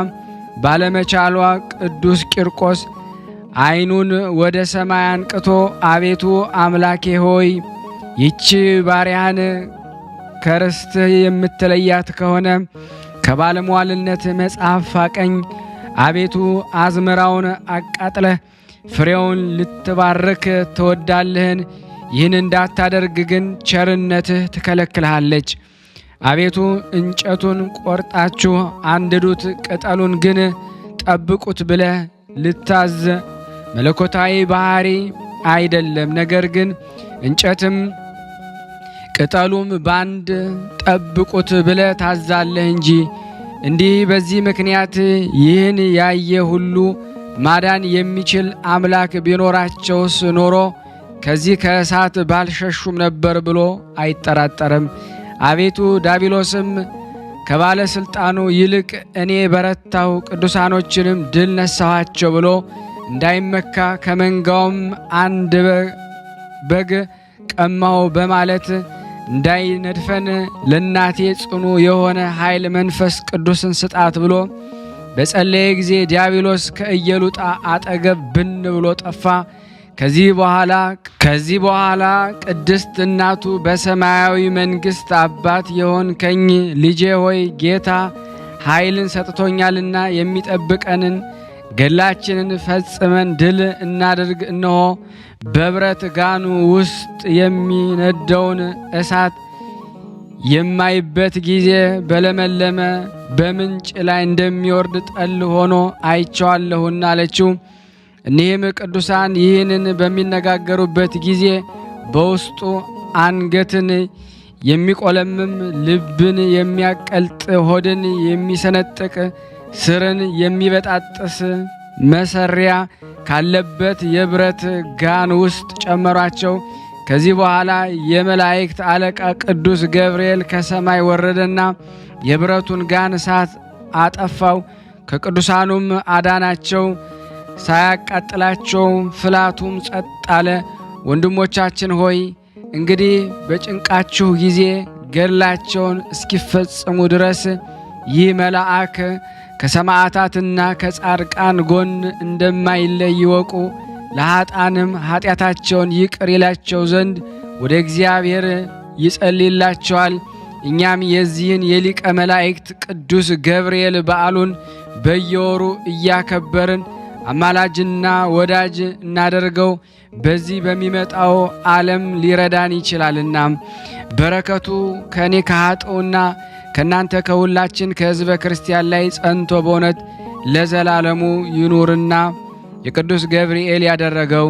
ባለመቻሏ ቅዱስ ቂርቆስ ዓይኑን ወደ ሰማይ አንቅቶ አቤቱ አምላኬ ሆይ ይቺ ባሪያህን ከርስትህ የምትለያት ከሆነ ከባለሟልነት መጽሐፍ ፋቀኝ። አቤቱ አዝመራውን አቃጥለህ ፍሬውን ልትባርክ ትወዳለህን? ይህን እንዳታደርግ ግን ቸርነትህ ትከለክልሃለች። አቤቱ እንጨቱን ቆርጣችሁ አንድዱት፣ ቅጠሉን ግን ጠብቁት ብለህ ልታዝ መለኮታዊ ባህሪ አይደለም። ነገር ግን እንጨትም ቅጠሉም ባንድ ጠብቁት ብለህ ታዛለህ እንጂ። እንዲህ በዚህ ምክንያት ይህን ያየ ሁሉ ማዳን የሚችል አምላክ ቢኖራቸውስ ኖሮ ከዚህ ከእሳት ባልሸሹም ነበር ብሎ አይጠራጠርም። አቤቱ ዲያብሎስም ከባለስልጣኑ ይልቅ እኔ በረታሁ፣ ቅዱሳኖችንም ድል ነሳኋቸው ብሎ እንዳይመካ ከመንጋውም አንድ በግ ቀማው በማለት እንዳይነድፈን ለእናቴ ጽኑ የሆነ ኃይል መንፈስ ቅዱስን ስጣት ብሎ በጸለየ ጊዜ ዲያብሎስ ከኢየሉጣ አጠገብ ብን ብሎ ጠፋ። ከዚህ በኋላ ቅድስት እናቱ በሰማያዊ መንግሥት አባት የሆንከኝ ልጄ ሆይ ጌታ ኃይልን ሰጥቶኛልና የሚጠብቀንን ገላችንን ፈጽመን ድል እናድርግ። እነሆ በብረት ጋኑ ውስጥ የሚነደውን እሳት የማይበት ጊዜ በለመለመ በምንጭ ላይ እንደሚወርድ ጠል ሆኖ አይቼዋለሁና አለችው። እኒህም ቅዱሳን ይህንን በሚነጋገሩበት ጊዜ በውስጡ አንገትን የሚቆለምም፣ ልብን የሚያቀልጥ፣ ሆድን የሚሰነጥቅ፣ ስርን የሚበጣጥስ መሰሪያ ካለበት የብረት ጋን ውስጥ ጨመሯቸው። ከዚህ በኋላ የመላእክት አለቃ ቅዱስ ገብርኤል ከሰማይ ወረደና የብረቱን ጋን እሳት አጠፋው፣ ከቅዱሳኑም አዳናቸው፣ ሳያቃጥላቸው ፍላቱም ጸጥ አለ። ወንድሞቻችን ሆይ እንግዲህ በጭንቃችሁ ጊዜ ገድላቸውን እስኪፈጽሙ ድረስ ይህ መልአክ ከሰማዕታትና ከጻድቃን ጎን እንደማይለይ ይወቁ። ለኃጥአንም ኃጢአታቸውን ይቅር ይላቸው ዘንድ ወደ እግዚአብሔር ይጸልይላቸዋል። እኛም የዚህን የሊቀ መላእክት ቅዱስ ገብርኤል በዓሉን በየወሩ እያከበርን አማላጅና ወዳጅ እናደርገው። በዚህ በሚመጣው ዓለም ሊረዳን ይችላልና በረከቱ ከእኔ ከኃጥኡና ከእናንተ ከሁላችን ከሕዝበ ክርስቲያን ላይ ጸንቶ በእውነት ለዘላለሙ ይኑርና የቅዱስ ገብርኤል ያደረገው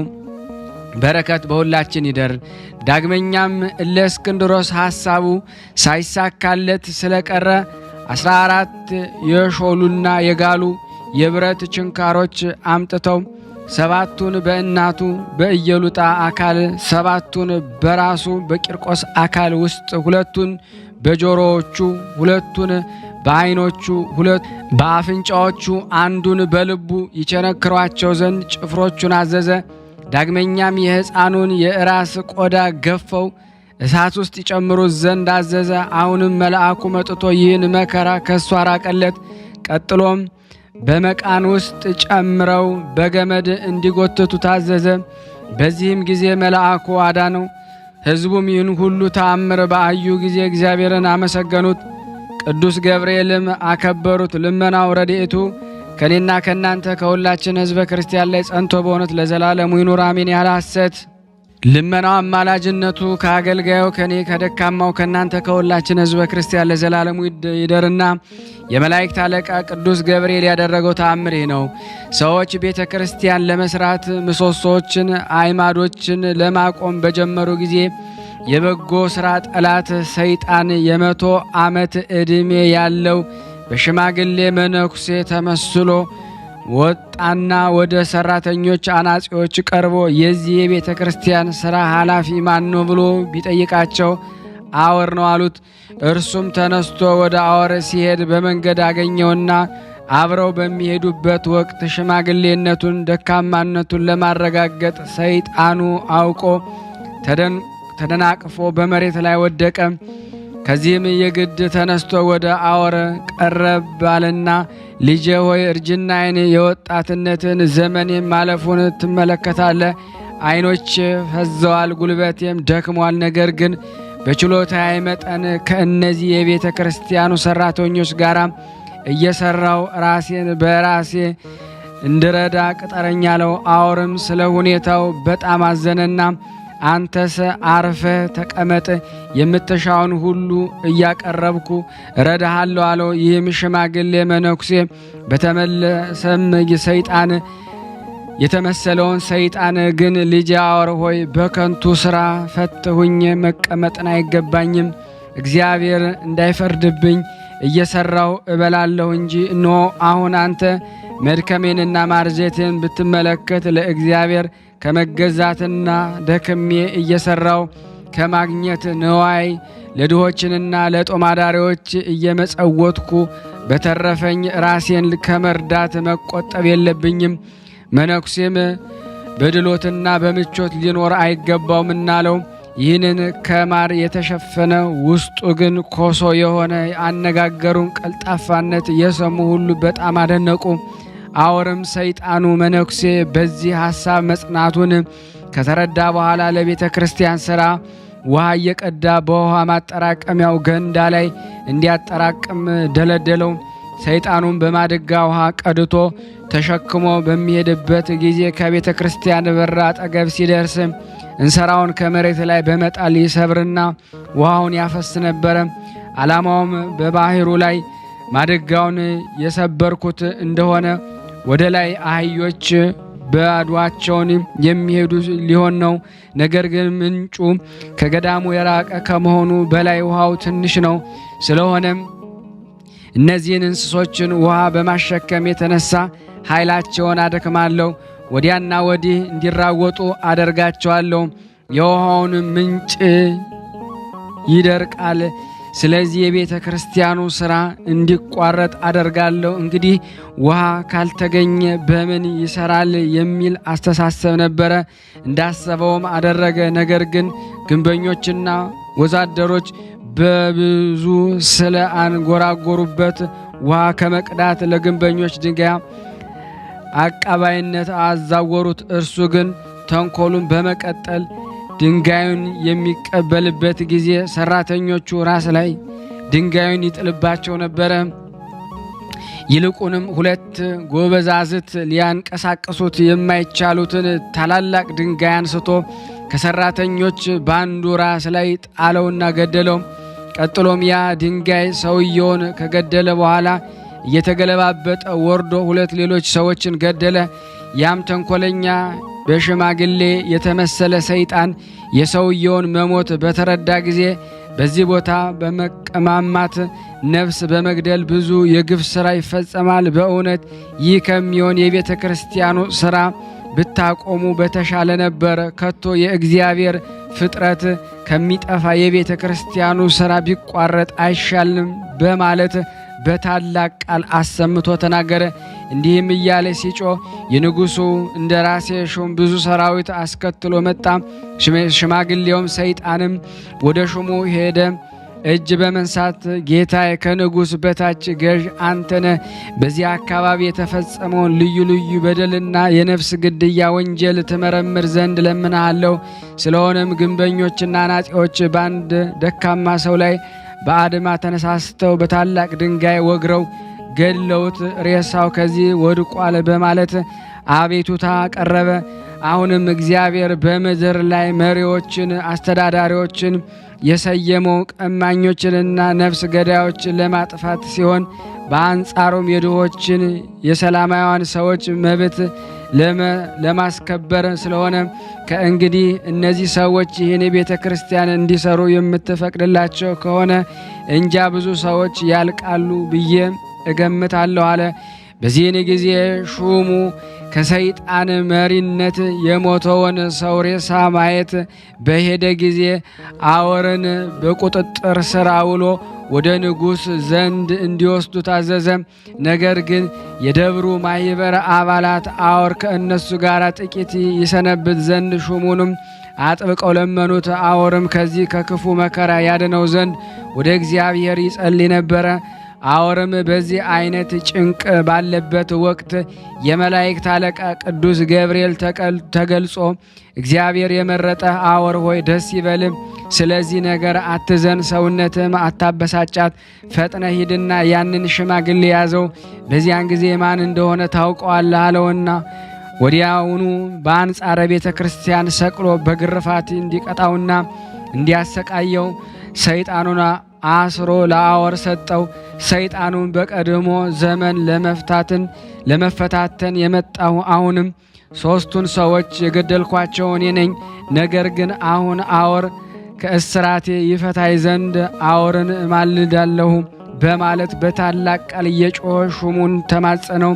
በረከት በሁላችን ይደር። ዳግመኛም እለእስክንድሮስ ሐሳቡ ሳይሳካለት ስለቀረ 14 የሾሉና የጋሉ የብረት ችንካሮች አምጥተው 7ቱን በእናቱ በኢየሉጣ አካል፣ 7ቱን በራሱ በቂርቆስ አካል ውስጥ፣ 2ቱን በጆሮዎቹ፣ 2ቱን በዓይኖቹ፣ 2 በአፍንጫዎቹ፣ 1ዱን በልቡ ይቸነክሯቸው ዘንድ ጭፍሮቹን አዘዘ። ዳግመኛም የሕፃኑን የራስ ቆዳ ገፈው እሳት ውስጥ ይጨምሩት ዘንድ አዘዘ። አሁንም መልአኩ መጥቶ ይህን መከራ ከእሱ አራቀለት። ቀጥሎም በመቃን ውስጥ ጨምረው በገመድ እንዲጎትቱ ታዘዘ። በዚህም ጊዜ መልአኩ አዳነው። ሕዝቡም ይህን ሁሉ ተአምር በአዩ ጊዜ እግዚአብሔርን አመሰገኑት። ቅዱስ ገብርኤልም አከበሩት። ልመናው ረድኤቱ ከኔና ከእናንተ ከሁላችን ሕዝበ ክርስቲያን ላይ ጸንቶ በእውነት ለዘላለሙ ይኑር አሜን። ያለ ሐሰት ልመናው አማላጅነቱ ከአገልጋዩ ከኔ ከደካማው ከእናንተ ከሁላችን ሕዝበ ክርስቲያን ለዘላለሙ ይደርና የመላእክት አለቃ ቅዱስ ገብርኤል ያደረገው ተአምር ነው። ሰዎች ቤተ ክርስቲያን ለመስራት ምሰሶዎችን፣ አዕማዶችን ለማቆም በጀመሩ ጊዜ የበጎ ሥራ ጠላት ሰይጣን የ100 ዓመት ዕድሜ ያለው በሽማግሌ መነኩሴ ተመስሎ ወጣና ወደ ሰራተኞች አናጺዎች ቀርቦ የዚህ የቤተ ክርስቲያን ሥራ ኃላፊ ማን ነው ብሎ ቢጠይቃቸው አወር ነው አሉት። እርሱም ተነስቶ ወደ አወር ሲሄድ በመንገድ አገኘውና አብረው በሚሄዱበት ወቅት ሽማግሌነቱን ደካማነቱን ለማረጋገጥ ሰይጣኑ አውቆ ተደናቅፎ በመሬት ላይ ወደቀ። ከዚህም የግድ ተነስቶ ወደ አወር ቀረብ ባለና ልጄ ሆይ እርጅናዬን የወጣትነትን ዘመኔን ማለፉን ትመለከታለህ። ዓይኖች ፈዘዋል፣ ጉልበቴም ደክሟል። ነገር ግን በችሎታዬ መጠን ከእነዚህ የቤተ ክርስቲያኑ ሰራተኞች ጋር እየሰራው ራሴን በራሴ እንድረዳ ቅጠረኝ አለው። አወርም ስለ ሁኔታው በጣም አዘነና አንተስ አርፈ ተቀመጥ፣ የምትሻውን ሁሉ እያቀረብኩ እረዳሃለሁ አለው። ይህም ሽማግሌ መነኩሴ በተመለሰም ሰይጣን የተመሰለውን ሰይጣን ግን ልጄ አወር ሆይ በከንቱ ሥራ ፈት ሁኜ መቀመጥን አይገባኝም። እግዚአብሔር እንዳይፈርድብኝ እየሰራው እበላለሁ እንጂ እነሆ አሁን አንተ መድከሜንና ማርጀቴን ብትመለከት ለእግዚአብሔር ከመገዛትና ደክሜ እየሰራው ከማግኘት ንዋይ ለድሆችንና ለጦማዳሪዎች እየመጸወትኩ በተረፈኝ ራሴን ከመርዳት መቆጠብ የለብኝም። መነኩሴም በድሎትና በምቾት ሊኖር አይገባውምና አለው። ይህንን ከማር የተሸፈነ ውስጡ ግን ኮሶ የሆነ አነጋገሩን ቀልጣፋነት የሰሙ ሁሉ በጣም አደነቁ። አወርም ሰይጣኑ መነኩሴ በዚህ ሐሳብ መጽናቱን ከተረዳ በኋላ ለቤተ ክርስቲያን ሥራ ውሃ እየቀዳ በውሃ ማጠራቀሚያው ገንዳ ላይ እንዲያጠራቅም ደለደለው። ሰይጣኑም በማድጋ ውሃ ቀድቶ ተሸክሞ በሚሄድበት ጊዜ ከቤተ ክርስቲያን በር አጠገብ ሲደርስ እንሰራውን ከመሬት ላይ በመጣል ይሰብርና ውሃውን ያፈስ ነበረ። ዓላማውም በባህሩ ላይ ማድጋውን የሰበርኩት እንደሆነ ወደ ላይ አህዮች ባዷቸውን የሚሄዱ ሊሆን ነው። ነገር ግን ምንጩ ከገዳሙ የራቀ ከመሆኑ በላይ ውሃው ትንሽ ነው። ስለሆነም እነዚህን እንስሶችን ውሃ በማሸከም የተነሳ ኃይላቸውን አደክማለሁ፣ ወዲያና ወዲህ እንዲራወጡ አደርጋቸዋለሁ። የውሃውን ምንጭ ይደርቃል። ስለዚህ የቤተ ክርስቲያኑ ሥራ እንዲቋረጥ አደርጋለሁ። እንግዲህ ውሃ ካልተገኘ በምን ይሰራል የሚል አስተሳሰብ ነበረ። እንዳሰበውም አደረገ። ነገር ግን ግንበኞችና ወዛደሮች በብዙ ስለ አንጎራጎሩበት ውሃ ከመቅዳት ለግንበኞች ድንጋይ አቃባይነት አዛወሩት። እርሱ ግን ተንኮሉን በመቀጠል ድንጋዩን የሚቀበልበት ጊዜ ሰራተኞቹ ራስ ላይ ድንጋዩን ይጥልባቸው ነበረ። ይልቁንም 2 ጎበዛዝት ሊያንቀሳቅሱት የማይቻሉትን ታላላቅ ድንጋይ አንስቶ ከሰራተኞች ባንዱ ራስ ላይ ጣለውና ገደለው። ቀጥሎም ያ ድንጋይ ሰውየውን ከገደለ በኋላ እየተገለባበጠ ወርዶ 2 ሌሎች ሰዎችን ገደለ። ያም ተንኮለኛ በሽማግሌ የተመሰለ ሰይጣን የሰውየውን መሞት በተረዳ ጊዜ በዚህ ቦታ በመቀማማት ነፍስ በመግደል ብዙ የግፍ ሥራ ይፈጸማል። በእውነት ይህ ከሚሆን የቤተ ክርስቲያኑ ሥራ ብታቆሙ በተሻለ ነበር። ከቶ የእግዚአብሔር ፍጥረት ከሚጠፋ የቤተ ክርስቲያኑ ሥራ ቢቋረጥ አይሻልም በማለት በታላቅ ቃል አሰምቶ ተናገረ። እንዲህም እያለ ሲጮህ የንጉሡ እንደራሴ ሹም ብዙ ሰራዊት አስከትሎ መጣ። ሽማግሌውም ሰይጣንም ወደ ሹሙ ሄደ። እጅ በመንሳት ጌታዬ ከንጉሥ በታች ገዥ አንተነ በዚህ አካባቢ የተፈጸመውን ልዩ ልዩ በደልና የነፍስ ግድያ ወንጀል ትመረምር ዘንድ ለምንሃለሁ። ስለሆነም ግንበኞችና ናጢዎች በአንድ ደካማ ሰው ላይ በአድማ ተነሳስተው በታላቅ ድንጋይ ወግረው ገድለውት ሬሳው ከዚህ ወድቋል በማለት አቤቱታ ቀረበ። አሁንም እግዚአብሔር በምድር ላይ መሪዎችን፣ አስተዳዳሪዎችን የሰየመው ቀማኞችንና ነፍስ ገዳዮችን ለማጥፋት ሲሆን በአንጻሩም የድሆችን የሰላማውያን ሰዎች መብት ለማስከበር ስለሆነ ከእንግዲህ እነዚህ ሰዎች ይህን ቤተ ክርስቲያን እንዲሰሩ የምትፈቅድላቸው ከሆነ እንጃ ብዙ ሰዎች ያልቃሉ ብዬ እገምታለሁ አለ። በዚህን ጊዜ ሹሙ ከሰይጣን መሪነት የሞተውን ሰው ሬሳ ማየት በሄደ ጊዜ አወርን በቁጥጥር ስር አውሎ ወደ ንጉሥ ዘንድ እንዲወስዱ ታዘዘ። ነገር ግን የደብሩ ማኅበር አባላት አወር ከእነሱ ጋር ጥቂት ይሰነብት ዘንድ ሹሙንም አጥብቀው ለመኑት። አወርም ከዚህ ከክፉ መከራ ያድነው ዘንድ ወደ እግዚአብሔር ይጸልይ ነበረ። አወርም በዚህ አይነት ጭንቅ ባለበት ወቅት የመላእክት አለቃ ቅዱስ ገብርኤል ተገልጾ እግዚአብሔር የመረጠ አወር ሆይ ደስ ይበልም፣ ስለዚህ ነገር አትዘን፣ ሰውነትም አታበሳጫት፣ ፈጥነ ሂድና ያንን ሽማግሌ ያዘው፣ በዚያን ጊዜ ማን እንደሆነ ታውቀዋለህ አለውና ወዲያውኑ በአንጻረ ቤተ ክርስቲያን ሰቅሎ በግርፋት እንዲቀጣውና እንዲያሰቃየው ሰይጣኑን አስሮ ለአወር ሰጠው። ሰይጣኑን በቀድሞ ዘመን ለመፈታተን የመጣሁ አሁንም ሦስቱን ሰዎች የገደልኳቸው እኔ ነኝ። ነገር ግን አሁን አወር ከእስራቴ ይፈታይ ዘንድ አወርን እማልዳለሁ በማለት በታላቅ ቃል እየጮኸ ሹሙን ተማጸነው።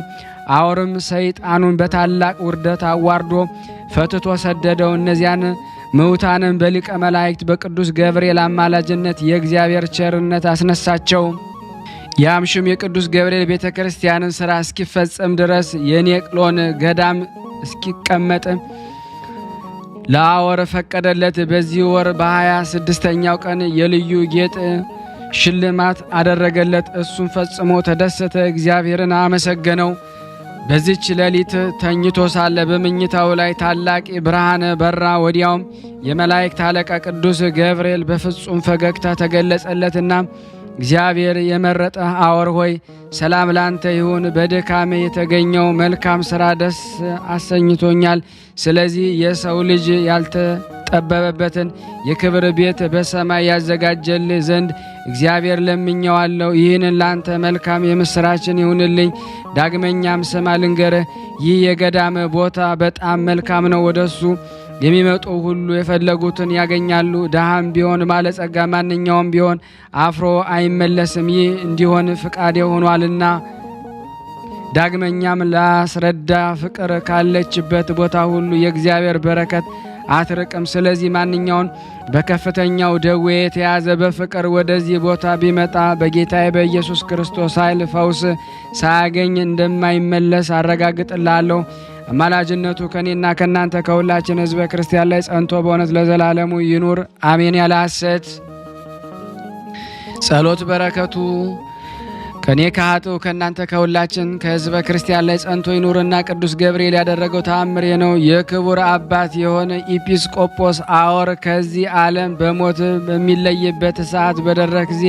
አወርም ሰይጣኑን በታላቅ ውርደት አዋርዶ ፈትቶ ሰደደው። እነዚያን ምውታንን በሊቀ መላእክት በቅዱስ ገብርኤል አማላጅነት የእግዚአብሔር ቸርነት አስነሳቸው። ያምሽም የቅዱስ ገብርኤል ቤተ ክርስቲያንን ሥራ እስኪፈጸም ድረስ የኔቅሎን ገዳም እስኪቀመጥ ለአወር ፈቀደለት። በዚህ ወር በ26ኛው ቀን የልዩ ጌጥ ሽልማት አደረገለት። እሱም ፈጽሞ ተደሰተ፣ እግዚአብሔርን አመሰገነው። በዚች ሌሊት ተኝቶ ሳለ በመኝታው ላይ ታላቅ ብርሃን በራ። ወዲያውም የመላእክት አለቃ ቅዱስ ገብርኤል በፍጹም ፈገግታ ተገለጸለትና እግዚአብሔር የመረጠ አወር ሆይ ሰላም ላንተ ይሁን። በድካሜ የተገኘው መልካም ሥራ ደስ አሰኝቶኛል። ስለዚህ የሰው ልጅ ያልተጠበበበትን የክብር ቤት በሰማይ ያዘጋጀልህ ዘንድ እግዚአብሔር ለምኘዋለሁ። ይህንን ላንተ መልካም የምስራችን ይሁንልኝ። ዳግመኛም ስማ ልንገርህ፣ ይህ የገዳም ቦታ በጣም መልካም ነው። ወደሱ የሚመጡ ሁሉ የፈለጉትን ያገኛሉ። ድሃም ቢሆን ባለጸጋ፣ ማንኛውም ቢሆን አፍሮ አይመለስም። ይህ እንዲሆን ፍቃድ ሆኗልና። ዳግመኛም ላስረዳ፣ ፍቅር ካለችበት ቦታ ሁሉ የእግዚአብሔር በረከት አትርቅም። ስለዚህ ማንኛውን በከፍተኛው ደዌ የተያዘ በፍቅር ወደዚህ ቦታ ቢመጣ በጌታዬ በኢየሱስ ክርስቶስ ኃይል ፈውስ ሳያገኝ እንደማይመለስ አረጋግጥላለሁ። አማላጅነቱ ከኔና ከናንተ ከሁላችን ሕዝበ ክርስቲያን ላይ ጸንቶ በእውነት ለዘላለሙ ይኑር አሜን። ያለ ሐሰት ጸሎት በረከቱ ከኔ ከኃጥኡ ከእናንተ ከሁላችን ከሕዝበ ክርስቲያን ላይ ጸንቶ ይኑርና ቅዱስ ገብርኤል ያደረገው ተአምር ነው። የክቡር አባት የሆነ ኢጲስቆጶስ አወር ከዚህ ዓለም በሞት በሚለይበት ሰዓት በደረሰ ጊዜ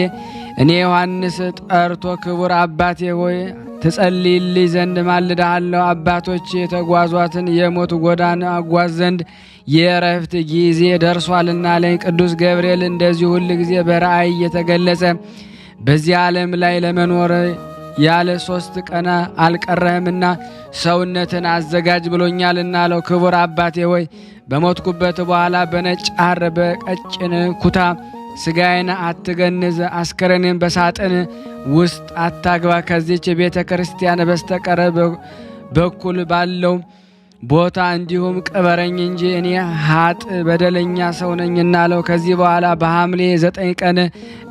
እኔ ዮሐንስ ጠርቶ ክቡር አባቴ ሆይ ትጸልይልኝ ዘንድ ማልድሃለሁ። አባቶች የተጓዟትን የሞት ጎዳና አጓዝ ዘንድ የእረፍት ጊዜ ደርሷልና አለኝ። ቅዱስ ገብርኤል እንደዚህ ሁል ጊዜ በራእይ እየተገለጸ በዚህ ዓለም ላይ ለመኖር ያለ 3 ቀን አልቀረህምና ሰውነትን አዘጋጅ ብሎኛልና አለው። ክቡር አባቴ ሆይ በሞትኩበት በኋላ በነጭ ሐር በቀጭን ኩታ ስጋዬን አትገንዝ፣ አስከሬኔን በሳጥን ውስጥ አታግባ። ከዚች ቤተ ክርስቲያን በስተቀር በኩል ባለው ቦታ እንዲሁም ቅበረኝ እንጂ እኔ ሀጥ በደለኛ ሰው ነኝና አለው። ከዚህ በኋላ በሐምሌ 9 ቀን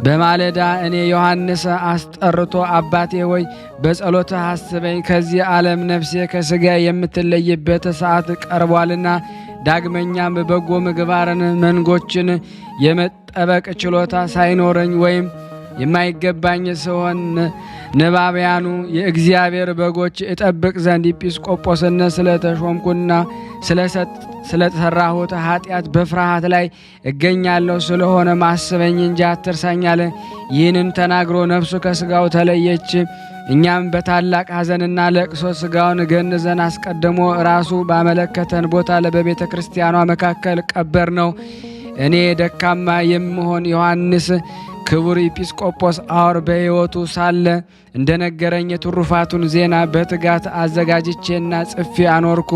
በማለዳ እኔ ዮሐንስ አስጠርቶ አባቴ ወይ በጸሎት አስበኝ፣ ከዚህ ዓለም ነፍሴ ከሥጋ የምትለይበት ሰዓት ቀርቧልና ዳግመኛም በጎ ምግባርን መንጎችን የመጠበቅ ችሎታ ሳይኖረኝ ወይም የማይገባኝ ሲሆን ነባቢያኑ የእግዚአብሔር በጎች እጠብቅ ዘንድ ኤጲስቆጶስነት ስለተሾምኩና ስለተሰራሁት ኃጢአት በፍርሃት ላይ እገኛለሁ። ስለሆነ ማስበኝ እንጂ አትርሳኝ አለ። ይህንን ተናግሮ ነፍሱ ከሥጋው ተለየች። እኛም በታላቅ ሐዘንና ለቅሶ ሥጋውን ገንዘን አስቀድሞ ራሱ ባመለከተን ቦታ በቤተ ክርስቲያኗ መካከል ቀበር ነው። እኔ ደካማ የምሆን ዮሐንስ ክቡር ኤጲስቆጶስ አውር በሕይወቱ ሳለ እንደነገረኝ የትሩፋቱን ዜና በትጋት አዘጋጅቼና ጽፌ አኖርኩ።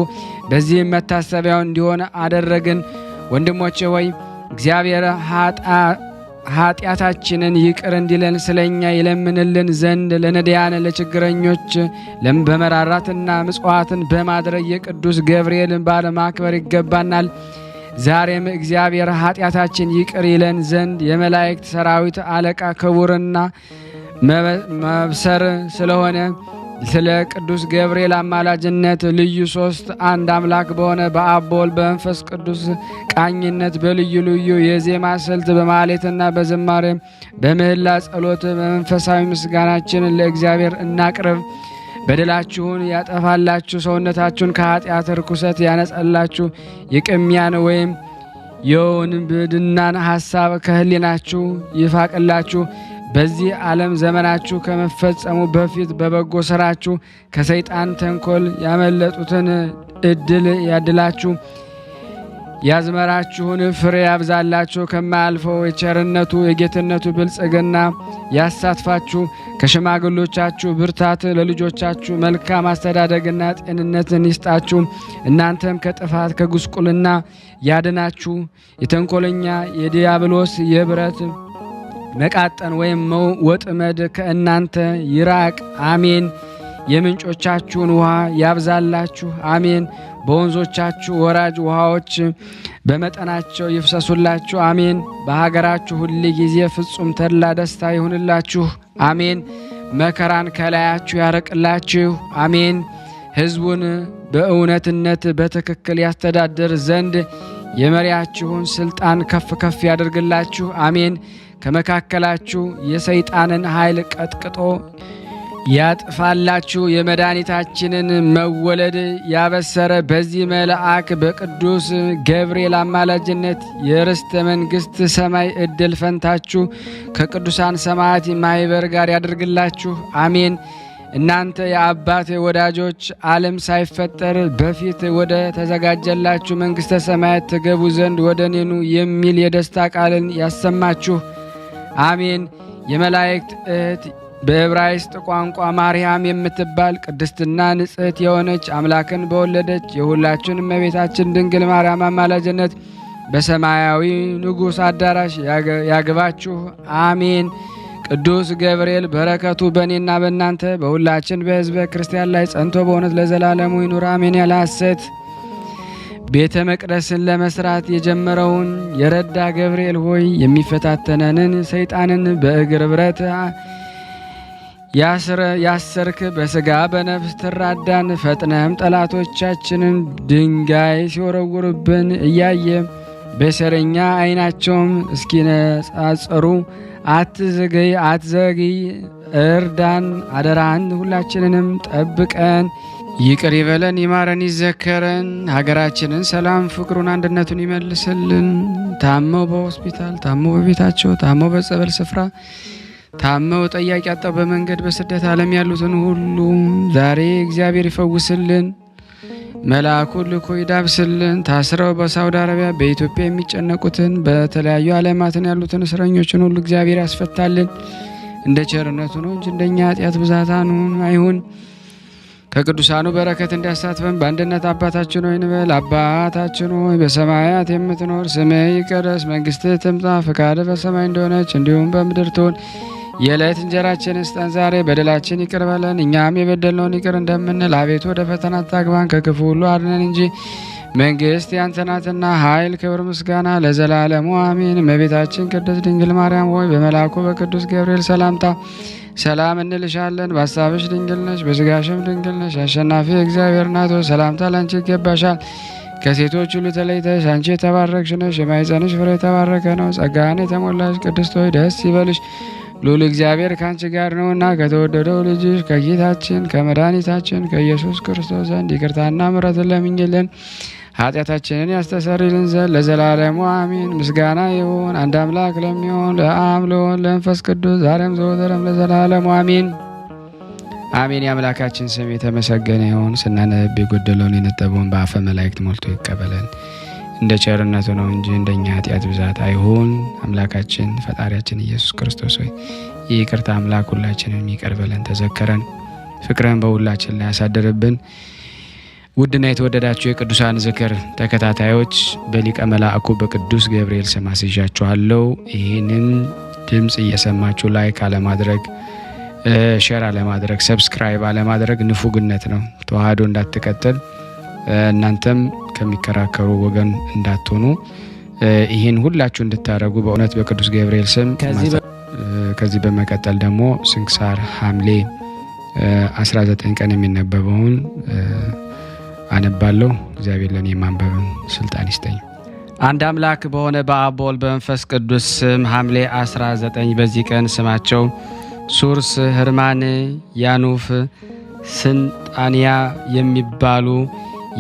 በዚህም መታሰቢያው እንዲሆን አደረግን። ወንድሞቼ ሆይ እግዚአብሔር ኃጢአታችንን ይቅር እንዲለን ስለኛ ይለምንልን ዘንድ ለነዳያን ለችግረኞች በመራራትና ምጽዋትን በማድረግ የቅዱስ ገብርኤልን በዓል ማክበር ይገባናል። ዛሬም እግዚአብሔር ኃጢአታችን ይቅር ይለን ዘንድ የመላእክት ሰራዊት አለቃ ክቡርና መብሰር ስለሆነ ስለ ቅዱስ ገብርኤል አማላጅነት ልዩ ሶስት አንድ አምላክ በሆነ በአብ በወልድ በመንፈስ ቅዱስ ቃኝነት በልዩ ልዩ የዜማ ስልት በማሌትና በዝማሬ በምህላ ጸሎት በመንፈሳዊ ምስጋናችንን ለእግዚአብሔር እናቅርብ። በደላችሁን ያጠፋላችሁ፣ ሰውነታችሁን ከኃጢአት ርኩሰት ያነጸላችሁ፣ የቅሚያን ወይም የውንብድናን ሐሳብ ከህሊናችሁ ይፋቅላችሁ። በዚህ ዓለም ዘመናችሁ ከመፈጸሙ በፊት በበጎ ሥራችሁ ከሰይጣን ተንኮል ያመለጡትን እድል ያድላችሁ። ያዝመራችሁን ፍሬ ያብዛላችሁ። ከማያልፈው የቸርነቱ የጌትነቱ ብልጽግና ያሳትፋችሁ። ከሽማግሎቻችሁ ብርታት ለልጆቻችሁ መልካም አስተዳደግና ጤንነትን ይስጣችሁ። እናንተም ከጥፋት ከጉስቁልና ያድናችሁ። የተንኮለኛ የዲያብሎስ የብረት መቃጠን ወይም ወጥመድ ከእናንተ ይራቅ። አሜን። የምንጮቻችሁን ውሃ ያብዛላችሁ። አሜን። በወንዞቻችሁ ወራጅ ውሃዎች በመጠናቸው ይፍሰሱላችሁ። አሜን። በሀገራችሁ ሁል ጊዜ ፍጹም ተድላ ደስታ ይሁንላችሁ። አሜን። መከራን ከላያችሁ ያረቅላችሁ። አሜን። ሕዝቡን በእውነትነት በትክክል ያስተዳድር ዘንድ የመሪያችሁን ስልጣን ከፍ ከፍ ያደርግላችሁ። አሜን። ከመካከላችሁ የሰይጣንን ኃይል ቀጥቅጦ ያጥፋላችሁ። የመድኃኒታችንን መወለድ ያበሰረ በዚህ መልአክ በቅዱስ ገብርኤል አማላጅነት የርስተ መንግሥት ሰማይ ዕድል ፈንታችሁ ከቅዱሳን ሰማዕት ማኅበር ጋር ያደርግላችሁ። አሜን። እናንተ የአባቴ ወዳጆች ዓለም ሳይፈጠር በፊት ወደ ተዘጋጀላችሁ መንግሥተ ሰማያት ትገቡ ዘንድ ወደ እኔኑ የሚል የደስታ ቃልን ያሰማችሁ። አሜን። የመላእክት እህት በዕብራይስጥ ቋንቋ ማርያም የምትባል ቅድስትና ንጽሕት የሆነች አምላክን በወለደች የሁላችን እመቤታችን ድንግል ማርያም አማላጅነት በሰማያዊ ንጉሥ አዳራሽ ያግባችሁ። አሜን። ቅዱስ ገብርኤል በረከቱ በእኔና በእናንተ በሁላችን በሕዝበ ክርስቲያን ላይ ጸንቶ በእውነት ለዘላለሙ ይኑር አሜን። ያለ ሐሰት ቤተ መቅደስን ለመስራት የጀመረውን የረዳ ገብርኤል ሆይ የሚፈታተነንን ሰይጣንን በእግር ብረት ያሰርክ በሥጋ በነፍስ ትራዳን። ፈጥነህም ጠላቶቻችንን ድንጋይ ሲወረውርብን እያየ በሰረኛ ዓይናቸውም እስኪነጻጸሩ አትዘግይ፣ እርዳን። አደራህን ሁላችንንም ጠብቀን፣ ይቅር ይበለን፣ ይማረን፣ ይዘከረን። ሀገራችንን ሰላም፣ ፍቅሩን፣ አንድነቱን ይመልስልን። ታመው በሆስፒታል፣ ታመው በቤታቸው፣ ታመው በጸበል ስፍራ፣ ታመው ጠያቂ አጣው በመንገድ በስደት ዓለም ያሉትን ሁሉ ዛሬ እግዚአብሔር ይፈውስልን፣ መልአኩን ልኮ ይዳብስልን። ታስረው በሳውዲ አረቢያ በኢትዮጵያ የሚጨነቁትን በተለያዩ ዓለማትን ያሉትን እስረኞችን ሁሉ እግዚአብሔር ያስፈታልን። እንደ ቸርነቱ ነው እንጂ እንደኛ ኃጢአት ብዛት አይሁን። ከቅዱሳኑ በረከት እንዲያሳትፈን በአንድነት አባታችን ሆይ እንበል። አባታችን ሆይ በሰማያት የምትኖር ስምህ ይቀደስ፣ መንግስትህ ትምጣ፣ ፈቃድህ በሰማይ እንደሆነች እንዲሁም በምድር ትሁን። የዕለት እንጀራችንን ስጠን ዛሬ፣ በደላችን ይቅር በለን እኛም የበደልነውን ይቅር እንደምንል፣ አቤቱ ወደ ፈተና አታግባን ከክፉ ሁሉ አድነን እንጂ መንግስት ያንተ ናትና፣ ኃይል፣ ክብር፣ ምስጋና ለዘላለሙ አሜን። እመቤታችን ቅድስት ድንግል ማርያም ሆይ በመልአኩ በቅዱስ ገብርኤል ሰላምታ ሰላም እንልሻለን። በሐሳብሽ ድንግል ነሽ፣ በሥጋሽም ድንግል ነሽ። አሸናፊ እግዚአብሔር እናት ሆይ ሰላምታ ላንቺ ይገባሻል። ከሴቶች ሁሉ ተለይተሽ አንቺ የተባረክሽ ነሽ፣ የማኅፀንሽ ፍሬ የተባረከ ነው። ጸጋን የተሞላሽ ቅድስት ሆይ ደስ ይበልሽ፣ ልዑል እግዚአብሔር ከአንቺ ጋር ነውና ከተወደደው ልጅሽ ከጌታችን ከመድኃኒታችን ከኢየሱስ ክርስቶስ ዘንድ ይቅርታና ምሕረትን ለምኝልን ኃጢአታችንን ያስተሰርይልን ዘንድ ለዘላለሙ አሜን። ምስጋና ይሁን አንድ አምላክ ለሚሆን ለአብ ለወልድ ለመንፈስ ቅዱስ ዛሬም ዘወትርም ለዘላለሙ አሜን አሜን። የአምላካችን ስም የተመሰገነ ይሁን። ስናነብ የጎደለውን የነጠበውን በአፈ መላእክት ሞልቶ ይቀበለን። እንደ ቸርነቱ ነው እንጂ እንደኛ ኃጢአት ብዛት አይሁን። አምላካችን ፈጣሪያችን ኢየሱስ ክርስቶስ ሆይ ይቅርታ አምላክ ሁላችንን ይቅር በለን፣ ተዘከረን፣ ፍቅርን በሁላችን ላይ ያሳደርብን። ውድና የተወደዳችሁ የቅዱሳን ዝክር ተከታታዮች በሊቀ መላእኩ በቅዱስ ገብርኤል ስም አስይዣችኋለሁ። ይህንን ድምፅ እየሰማችሁ ላይክ አለማድረግ፣ ሼር አለማድረግ፣ ሰብስክራይብ አለማድረግ ንፉግነት ነው። ተዋህዶ እንዳትቀጥል እናንተም ከሚከራከሩ ወገን እንዳትሆኑ ይህን ሁላችሁ እንድታደርጉ በእውነት በቅዱስ ገብርኤል ስም። ከዚህ በመቀጠል ደግሞ ስንክሳር ሐምሌ 19 ቀን የሚነበበውን አነባለሁ። እግዚአብሔር ለኔ ማንበብን ስልጣን ይስጠኝ። አንድ አምላክ በሆነ በአብ በወልድ በመንፈስ ቅዱስ ስም ሐምሌ 19 በዚህ ቀን ስማቸው ሱርስ፣ ህርማን፣ ያኑፍ፣ ስንጣንያ የሚባሉ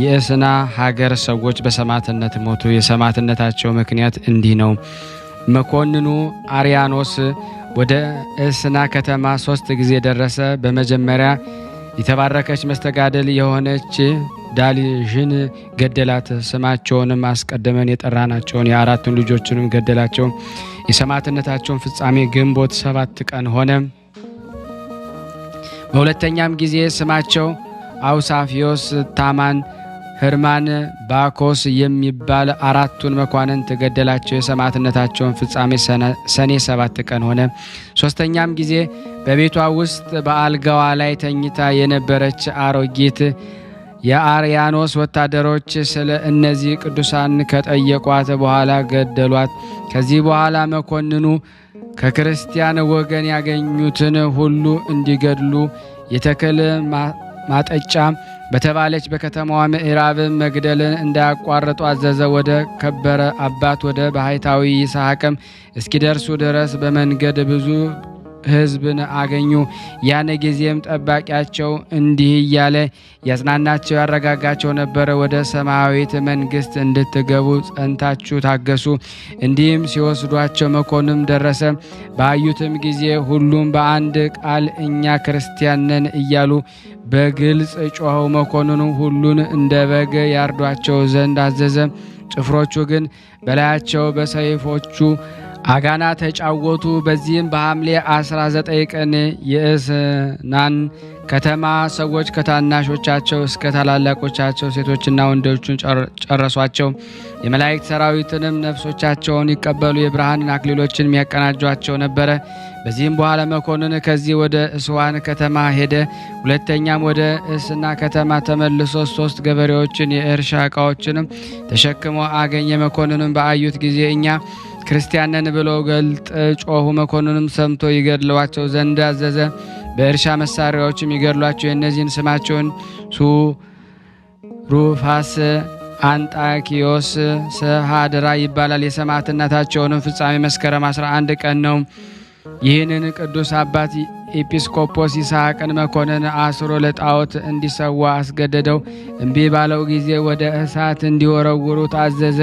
የእስና ሀገር ሰዎች በሰማዕትነት ሞቱ። የሰማዕትነታቸው ምክንያት እንዲህ ነው። መኮንኑ አርያኖስ ወደ እስና ከተማ 3 ጊዜ ደረሰ። በመጀመሪያ የተባረከች መስተጋደል የሆነች ዳልዥን ገደላት። ስማቸውንም አስቀድመን የጠራናቸውን የአራቱን ልጆችንም ገደላቸው። የሰማዕትነታቸውን ፍጻሜ ግንቦት 7 ቀን ሆነ። በሁለተኛም ጊዜ ስማቸው አውሳፊዮስ፣ ታማን፣ ህርማን፣ ባኮስ የሚባል አራቱን መኳንንት ገደላቸው። የሰማዕትነታቸውን ፍጻሜ ሰኔ 7 ቀን ሆነ። ሶስተኛም ጊዜ በቤቷ ውስጥ በአልጋዋ ላይ ተኝታ የነበረች አሮጊት የአርያኖስ ወታደሮች ስለ እነዚህ ቅዱሳን ከጠየቋት በኋላ ገደሏት። ከዚህ በኋላ መኮንኑ ከክርስቲያን ወገን ያገኙትን ሁሉ እንዲገድሉ የተክል ማጠጫ በተባለች በከተማዋ ምዕራብ መግደልን እንዳያቋርጡ አዘዘ። ወደ ከበረ አባት ወደ ባሕታዊ ይስሐቅም እስኪደርሱ ድረስ በመንገድ ብዙ ሕዝብን አገኙ። ያን ጊዜም ጠባቂያቸው እንዲህ እያለ ያጽናናቸው ያረጋጋቸው ነበረ። ወደ ሰማያዊት መንግሥት እንድትገቡ ጸንታችሁ ታገሱ። እንዲህም ሲወስዷቸው መኮንንም ደረሰ። ባዩትም ጊዜ ሁሉም በአንድ ቃል እኛ ክርስቲያን ነን እያሉ በግልጽ ጮኸው። መኮንኑ ሁሉን እንደ በግ ያርዷቸው ዘንድ አዘዘ። ጭፍሮቹ ግን በላያቸው በሰይፎቹ አጋና ተጫወቱ። በዚህም በሐምሌ 19 ቀን የእስናን ከተማ ሰዎች ከታናሾቻቸው እስከ ታላላቆቻቸው ሴቶችና ወንዶቹን ጨረሷቸው። የመላእክት ሰራዊትንም ነፍሶቻቸውን ይቀበሉ የብርሃንን አክሊሎችን የሚያቀናጇቸው ነበረ። በዚህም በኋላ መኮንን ከዚህ ወደ እስዋን ከተማ ሄደ። ሁለተኛም ወደ እስና ከተማ ተመልሶ 3 ገበሬዎችን የእርሻ ዕቃዎችንም ተሸክሞ አገኘ። መኮንንም በአዩት ጊዜ እኛ ክርስቲያን ነን ብለው ገልጥ ጮኹ። መኮንንም ሰምቶ ይገድሏቸው ዘንድ አዘዘ። በእርሻ መሳሪያዎችም ይገድሏቸው። የእነዚህን ስማቸውን ሩፋስ፣ አንጣኪዮስ፣ ሰሃድራ ይባላል። የሰማዕትነታቸውንም ፍጻሜ መስከረም 11 ቀን ነው። ይህንን ቅዱስ አባት ኤጲስቆጶስ ይስሐቅን መኮንን አስሮ ለጣዖት እንዲሰዋ አስገደደው። እምቢ ባለው ጊዜ ወደ እሳት እንዲወረውሩት አዘዘ።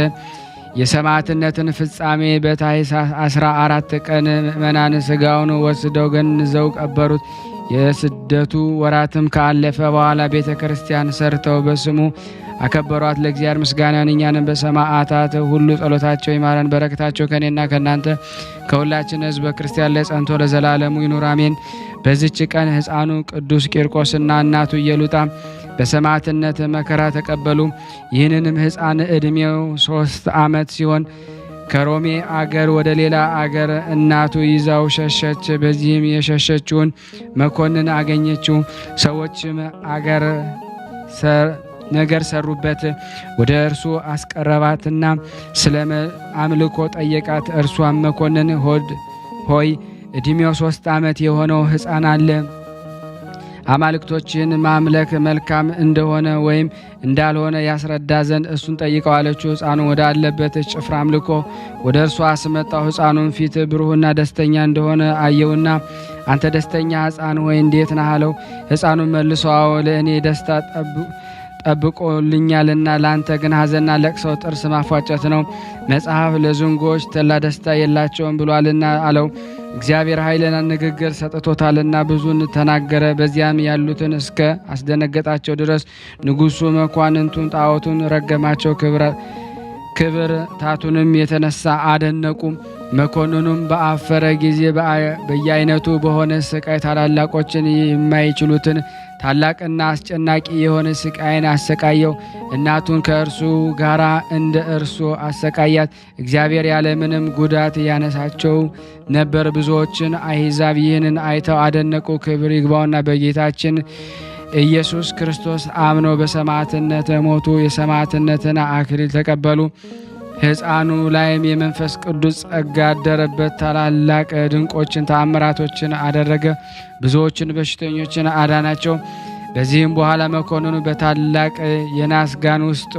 የሰማዕትነትን ፍጻሜ በታኅሳስ 14 ቀን ምእመናን ሥጋውን ወስደው ገንዘው ቀበሩት። የስደቱ ወራትም ካለፈ በኋላ ቤተ ክርስቲያን ሰርተው በስሙ አከበሯት። ለእግዚአብሔር ምስጋናን እኛንም በሰማዕታት ሁሉ ጸሎታቸው ይማረን። በረከታቸው ከእኔና ከእናንተ ከሁላችን ሕዝበ ክርስቲያን ላይ ጸንቶ ለዘላለሙ ይኑር አሜን። በዚች ቀን ሕፃኑ ቅዱስ ቂርቆስና እናቱ ኢየሉጣ በሰማዕትነት መከራ ተቀበሉ። ይህንንም ሕፃን ዕድሜው 3 ዓመት ሲሆን ከሮሜ አገር ወደ ሌላ አገር እናቱ ይዛው ሸሸች። በዚህም የሸሸችውን መኮንን አገኘችው። ሰዎችም ነገር ሰሩበት። ወደ እርሱ አስቀረባትና ስለ አምልኮ ጠየቃት። እርሷም መኮንን ሆይ ዕድሜው 3 ዓመት የሆነው ሕፃን አለ። አማልክቶችን ማምለክ መልካም እንደሆነ ወይም እንዳልሆነ ያስረዳ ዘንድ እሱን ጠይቀው አለችው። ሕፃኑ ወደ አለበት ጭፍራ አምልኮ ወደ እርሷ አስመጣው። ሕፃኑን ፊት ብሩህና ደስተኛ እንደሆነ አየውና አንተ ደስተኛ ሕፃን ሆይ እንዴት ነህ አለው። ሕፃኑን መልሶ አዎ ለእኔ ደስታ ጠብቆልኛልና ለአንተ ግን ሐዘንና ለቅሶ ጥርስ ማፏጨት ነው። መጽሐፍ ለዝንጎች ተላ ደስታ የላቸውም ብሏልና አለው። እግዚአብሔር ኃይልና ንግግር ሰጥቶታልና ብዙን ተናገረ። በዚያም ያሉትን እስከ አስደነገጣቸው ድረስ ንጉሡ መኳንንቱን ጣዖቱን ረገማቸው። ክብርታቱንም የተነሳ አደነቁ። መኮንኑም በአፈረ ጊዜ በየአይነቱ በሆነ ስቃይ ታላላቆችን የማይችሉትን ታላቅና አስጨናቂ የሆነ ስቃይን አሰቃየው። እናቱን ከእርሱ ጋር እንደ እርሱ አሰቃያት። እግዚአብሔር ያለምንም ጉዳት ያነሳቸው ነበር። ብዙዎችን አሕዛብ ይህንን አይተው አደነቁ። ክብር ይግባውና በጌታችን ኢየሱስ ክርስቶስ አምነው በሰማዕትነት ሞቱ። የሰማዕትነትን አክሊል ተቀበሉ። ሕፃኑ ላይም የመንፈስ ቅዱስ ጸጋ አደረበት። ታላላቅ ድንቆችን ተአምራቶችን አደረገ። ብዙዎችን በሽተኞችን አዳናቸው። በዚህም በኋላ መኮንኑ በታላቅ የናስ ጋን ውስጥ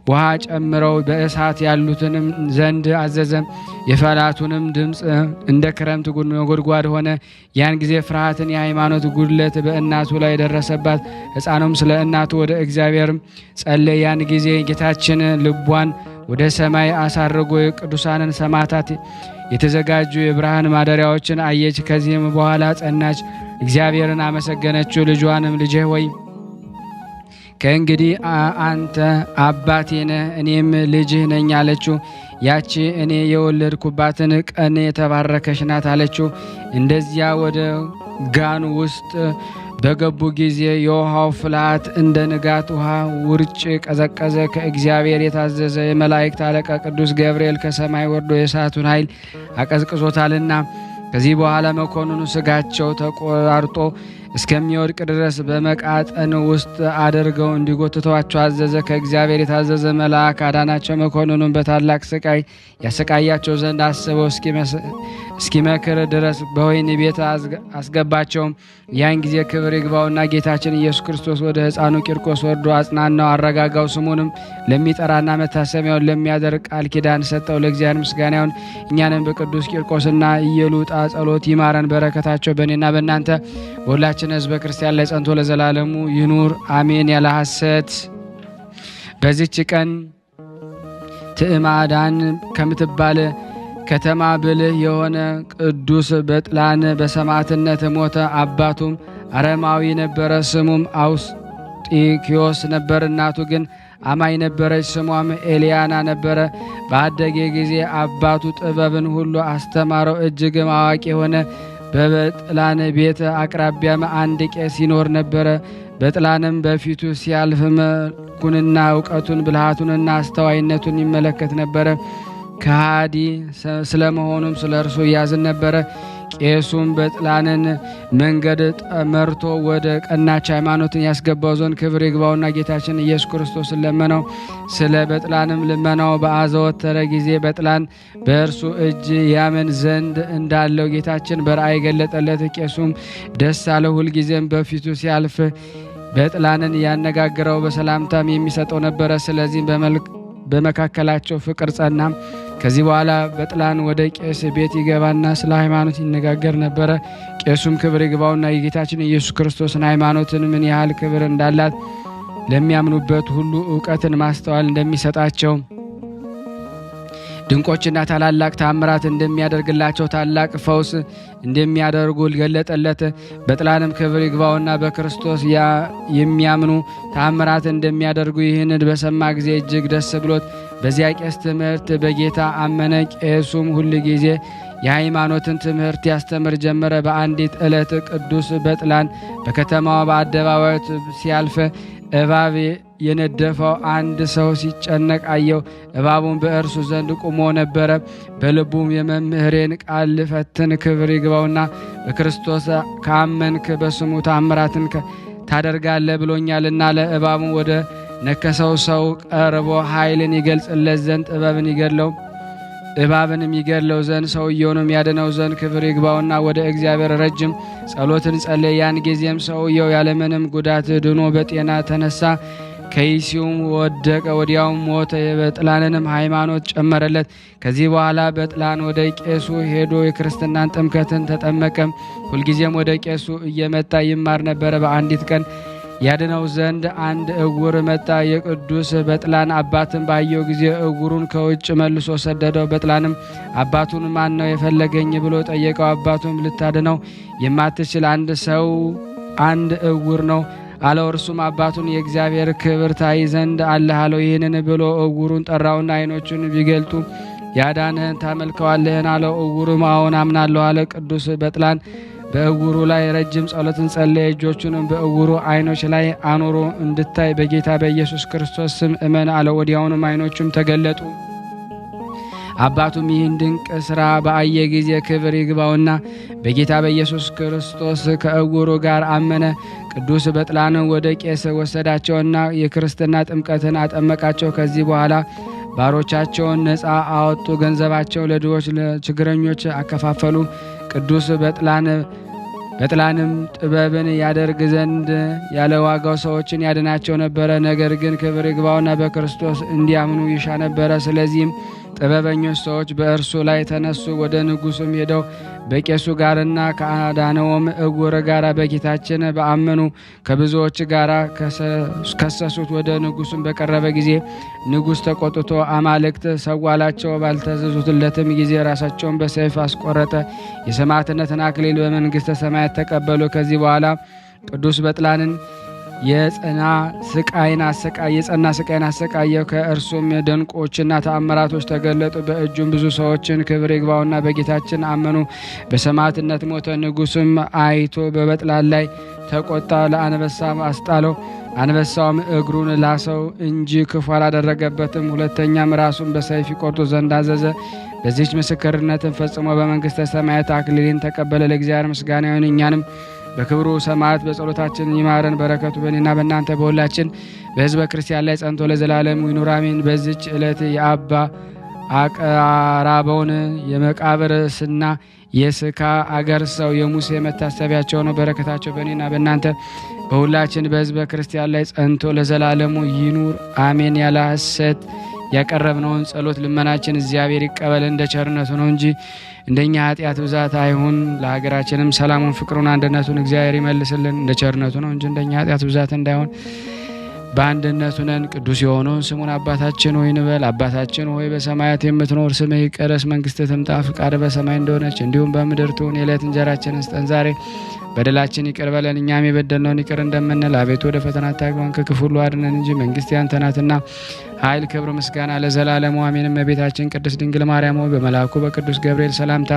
ውሃ ጨምረው በእሳት ያሉትንም ዘንድ አዘዘ። የፈላቱንም ድምፅ እንደ ክረምት ነጎድጓድ ሆነ። ያን ጊዜ ፍርሃትን የሃይማኖት ጉድለት በእናቱ ላይ ደረሰባት። ሕፃኑም ስለ እናቱ ወደ እግዚአብሔር ጸለየ። ያን ጊዜ ጌታችን ልቧን ወደ ሰማይ አሳርጎ የቅዱሳንን ሰማዕታት የተዘጋጁ የብርሃን ማደሪያዎችን አየች። ከዚህም በኋላ ጸናች፣ እግዚአብሔርን አመሰገነችው። ልጇንም ልጄ ሆይ ከእንግዲህ አንተ አባቴ ነህ፣ እኔም ልጅህ ነኝ አለችው። ያቺ እኔ የወለድኩባትን ቀን የተባረከች ናት አለችው። እንደዚያ ወደ ጋኑ ውስጥ በገቡ ጊዜ የውሃው ፍልሃት እንደ ንጋት ውሃ ውርጭ ቀዘቀዘ። ከእግዚአብሔር የታዘዘ የመላእክት አለቃ ቅዱስ ገብርኤል ከሰማይ ወርዶ የእሳቱን ኃይል አቀዝቅዞታልና። ከዚህ በኋላ መኮንኑ ስጋቸው ተቆራርጦ እስከሚወድቅ ድረስ በመቃጠን ውስጥ አድርገው እንዲጎትቷቸው አዘዘ። ከእግዚአብሔር የታዘዘ መልአክ አዳናቸው። መኮንኑን በታላቅ ስቃይ ያሰቃያቸው ዘንድ አስበው እስኪመክር ድረስ በወህኒ ቤት አስገባቸው። ያን ጊዜ ክብር ይግባውና ጌታችን ኢየሱስ ክርስቶስ ወደ ሕፃኑ ቂርቆስ ወርዶ አጽናናው፣ አረጋጋው። ስሙንም ለሚጠራና መታሰቢያውን ለሚያደርግ ቃል ኪዳን ሰጠው። ለእግዚአብሔር ምስጋና ይሁን። እኛንም በቅዱስ ቂርቆስና ኢየሉጣ ጸሎት ይማረን። በረከታቸው በእኔና በእናንተ በሁላችን ሕዝበ ክርስቲያን ላይ ጸንቶ ለዘላለሙ ይኑር አሜን። ያለ ሐሰት በዚች ቀን ትዕማዳን ከምትባል ከተማ ብልህ የሆነ ቅዱስ በጥላን በሰማዕትነት ሞተ። አባቱም አረማዊ ነበረ፣ ስሙም አውስጢኪዮስ ነበር። እናቱ ግን አማኝ ነበረች፣ ስሟም ኤልያና ነበረ። ባደገ ጊዜ አባቱ ጥበብን ሁሉ አስተማረው፣ እጅግም አዋቂ ሆነ። በበጥላን ቤት አቅራቢያም አንድ ቄስ ይኖር ነበረ። በጥላንም በፊቱ ሲያልፍ መልኩንና እውቀቱን ብልሃቱንና አስተዋይነቱን ይመለከት ነበረ። ከሃዲ ስለመሆኑም ስለ እርሱ ያዝን ነበረ። ቄሱም በጥላንን መንገድ መርቶ ወደ ቀናች ሃይማኖትን ያስገባው ዘንድ ክብር ይግባውና ጌታችን ኢየሱስ ክርስቶስን ለመነው። ስለ በጥላንም ልመናው በአዘወተረ ጊዜ በጥላን በእርሱ እጅ ያምን ዘንድ እንዳለው ጌታችን በራእይ ገለጠለት። ቄሱም ደስ አለው። ሁልጊዜም በፊቱ ሲያልፍ በጥላንን ያነጋግረው በሰላምታም የሚሰጠው ነበረ። ስለዚህም በመካከላቸው ፍቅር ጸና። ከዚህ በኋላ በጥላን ወደ ቄስ ቤት ይገባና ስለ ሃይማኖት ይነጋገር ነበረ። ቄሱም ክብር ይግባውና የጌታችን ኢየሱስ ክርስቶስን ሃይማኖትን ምን ያህል ክብር እንዳላት ለሚያምኑበት ሁሉ እውቀትን ማስተዋል እንደሚሰጣቸው ድንቆችና ታላላቅ ታምራት እንደሚያደርግላቸው ታላቅ ፈውስ እንደሚያደርጉ ገለጠለት። በጥላንም ክብር ይግባውና በክርስቶስ የሚያምኑ ታምራት እንደሚያደርጉ ይህን በሰማ ጊዜ እጅግ ደስ ብሎት በዚያ ቄስ ትምህርት በጌታ አመነ። ቄሱም ሁል ጊዜ የሃይማኖትን ትምህርት ያስተምር ጀመረ። በአንዲት ዕለት ቅዱስ በጥላን በከተማዋ በአደባባዮች ሲያልፍ እባብ የነደፈው አንድ ሰው ሲጨነቅ አየው። እባቡን በእርሱ ዘንድ ቆሞ ነበረ። በልቡም የመምህሬን ቃል ልፈትን፣ ክብር ይግባውና በክርስቶስ ካመንክ በስሙ ታምራትን ታደርጋለህ ብሎኛልና። ለእባቡን ወደ ነከሰው ሰው ቀርቦ ኃይልን ይገልጽለት ዘንድ እባብንም ይገድለው ዘንድ ሰውየውንም ያድነው ዘንድ ክብር ይግባውና ወደ እግዚአብሔር ረጅም ጸሎትን ጸለየ። ያን ጊዜም ሰውየው ያለምንም ጉዳት ድኖ በጤና ተነሳ። ከይሲውም ወደቀ፣ ወዲያውም ሞተ። የበጥላንንም ሃይማኖት ጨመረለት። ከዚህ በኋላ በጥላን ወደ ቄሱ ሄዶ የክርስትናን ጥምቀትን ተጠመቀ። ሁልጊዜም ወደ ቄሱ እየመጣ ይማር ነበረ። በአንዲት ቀን ያድነው ዘንድ አንድ እውር መጣ። የቅዱስ በጥላን አባትን ባየው ጊዜ እውሩን ከውጭ መልሶ ሰደደው። በጥላንም አባቱን ማን ነው የፈለገኝ ብሎ ጠየቀው። አባቱም ልታድነው የማትችል አንድ እውር ነው አለው። እርሱም አባቱን የእግዚአብሔር ክብር ታይ ዘንድ አለህ አለው። ይህንን ብሎ እውሩን ጠራውና ዓይኖቹን ቢገልጡ ያዳንህን ታመልከዋለህን አለው። እውሩም አዎን አምናለሁ አለ። ቅዱስ በጥላን በእውሩ ላይ ረጅም ጸሎትን ጸለየ። እጆቹንም በእውሩ ዓይኖች ላይ አኖሮ እንድታይ በጌታ በኢየሱስ ክርስቶስ ስም እመን አለው። ወዲያውኑም ዓይኖቹም ተገለጡ። አባቱም ይህን ድንቅ ሥራ በአየ ጊዜ ክብር ይግባውና በጌታ በኢየሱስ ክርስቶስ ከእውሩ ጋር አመነ። ቅዱስ በጥላንን ወደ ቄስ ወሰዳቸውና የክርስትና ጥምቀትን አጠመቃቸው። ከዚህ በኋላ ባሮቻቸውን ነፃ አወጡ። ገንዘባቸው ለድሆች ለችግረኞች አከፋፈሉ። ቅዱስ በጥላንም ጥበብን ያደርግ ዘንድ ያለ ዋጋው ሰዎችን ያድናቸው ነበረ። ነገር ግን ክብር ይግባውና በክርስቶስ እንዲያምኑ ይሻ ነበረ። ስለዚህም ጥበበኞች ሰዎች በእርሱ ላይ ተነሱ። ወደ ንጉሱም ሄደው በቄሱ ጋርና ከአዳነውም እውር ጋር በጌታችን በአመኑ ከብዙዎች ጋር ከሰሱት። ወደ ንጉሱም በቀረበ ጊዜ ንጉሥ ተቆጥቶ አማልክት ሰዋላቸው። ባልተዘዙትለትም ጊዜ ራሳቸውን በሰይፍ አስቆረጠ። የሰማዕትነትን አክሊል በመንግሥተ ሰማያት ተቀበሉ። ከዚህ በኋላ ቅዱስ በጥላንን የጸና ስቃይን አሰቃየው። ከእርሱም ደንቆችና ተአምራቶች ተገለጡ። በእጁም ብዙ ሰዎችን ክብር ይግባውና በጌታችን አመኑ። በሰማዕትነት ሞተ። ንጉሱም አይቶ በበጥላን ላይ ተቆጣ፣ ለአንበሳም አስጣለው። አንበሳውም እግሩን ላሰው እንጂ ክፉ አላደረገበትም። ሁለተኛም ራሱን በሰይፍ ይቆርጡ ዘንድ አዘዘ። በዚህች ምስክርነትን ፈጽሞ በመንግሥተ ሰማያት አክሊልን ተቀበለ። ለእግዚአብሔር ምስጋና ይሁን። እኛንም በክብሩ ሰማዕት በጸሎታችን ይማረን። በረከቱ በእኔና በእናንተ በሁላችን በሕዝበ ክርስቲያን ላይ ጸንቶ ለዘላለም ይኑር አሜን። በዚች ዕለት የአባ አቀራበውን የመቃብርስና የስካ አገር ሰው የሙሴ መታሰቢያቸው ነው። በረከታቸው በእኔና በእናንተ በሁላችን በሕዝበ ክርስቲያን ላይ ጸንቶ ለዘላለሙ ይኑር አሜን። ያለ ሐሰት ያቀረብነውን ጸሎት ልመናችን እግዚአብሔር ይቀበል እንደ ቸርነቱ ነው እንጂ እንደኛ ኃጢአት ብዛት አይሁን። ለሀገራችንም ሰላሙን፣ ፍቅሩን፣ አንድነቱን እግዚአብሔር ይመልስልን እንደ ቸርነቱ ነው እንጂ እንደኛ ኃጢአት ብዛት እንዳይሆን በአንድነቱ ነን። ቅዱስ የሆነውን ስሙን አባታችን ሆይ እንበል። አባታችን ሆይ በሰማያት የምትኖር ስምህ ይቀደስ፣ መንግስትህ ትምጣ፣ ፍቃድህ በሰማይ እንደሆነች እንዲሁም በምድር ትሁን። የዕለት እንጀራችንን ስጠን ዛሬ፣ በደላችን ይቅር በለን እኛም የበደልነውን ይቅር እንደምንል፣ አቤቱ ወደ ፈተና አታግባን ከክፉ ሁሉ አድነን እንጂ መንግስት ያንተ ናትና ኃይል፣ ክብር፣ ምስጋና ለዘላለሙ አሜን። እመቤታችን ቅድስት ድንግል ማርያም ሆይ በመልአኩ በቅዱስ ገብርኤል ሰላምታ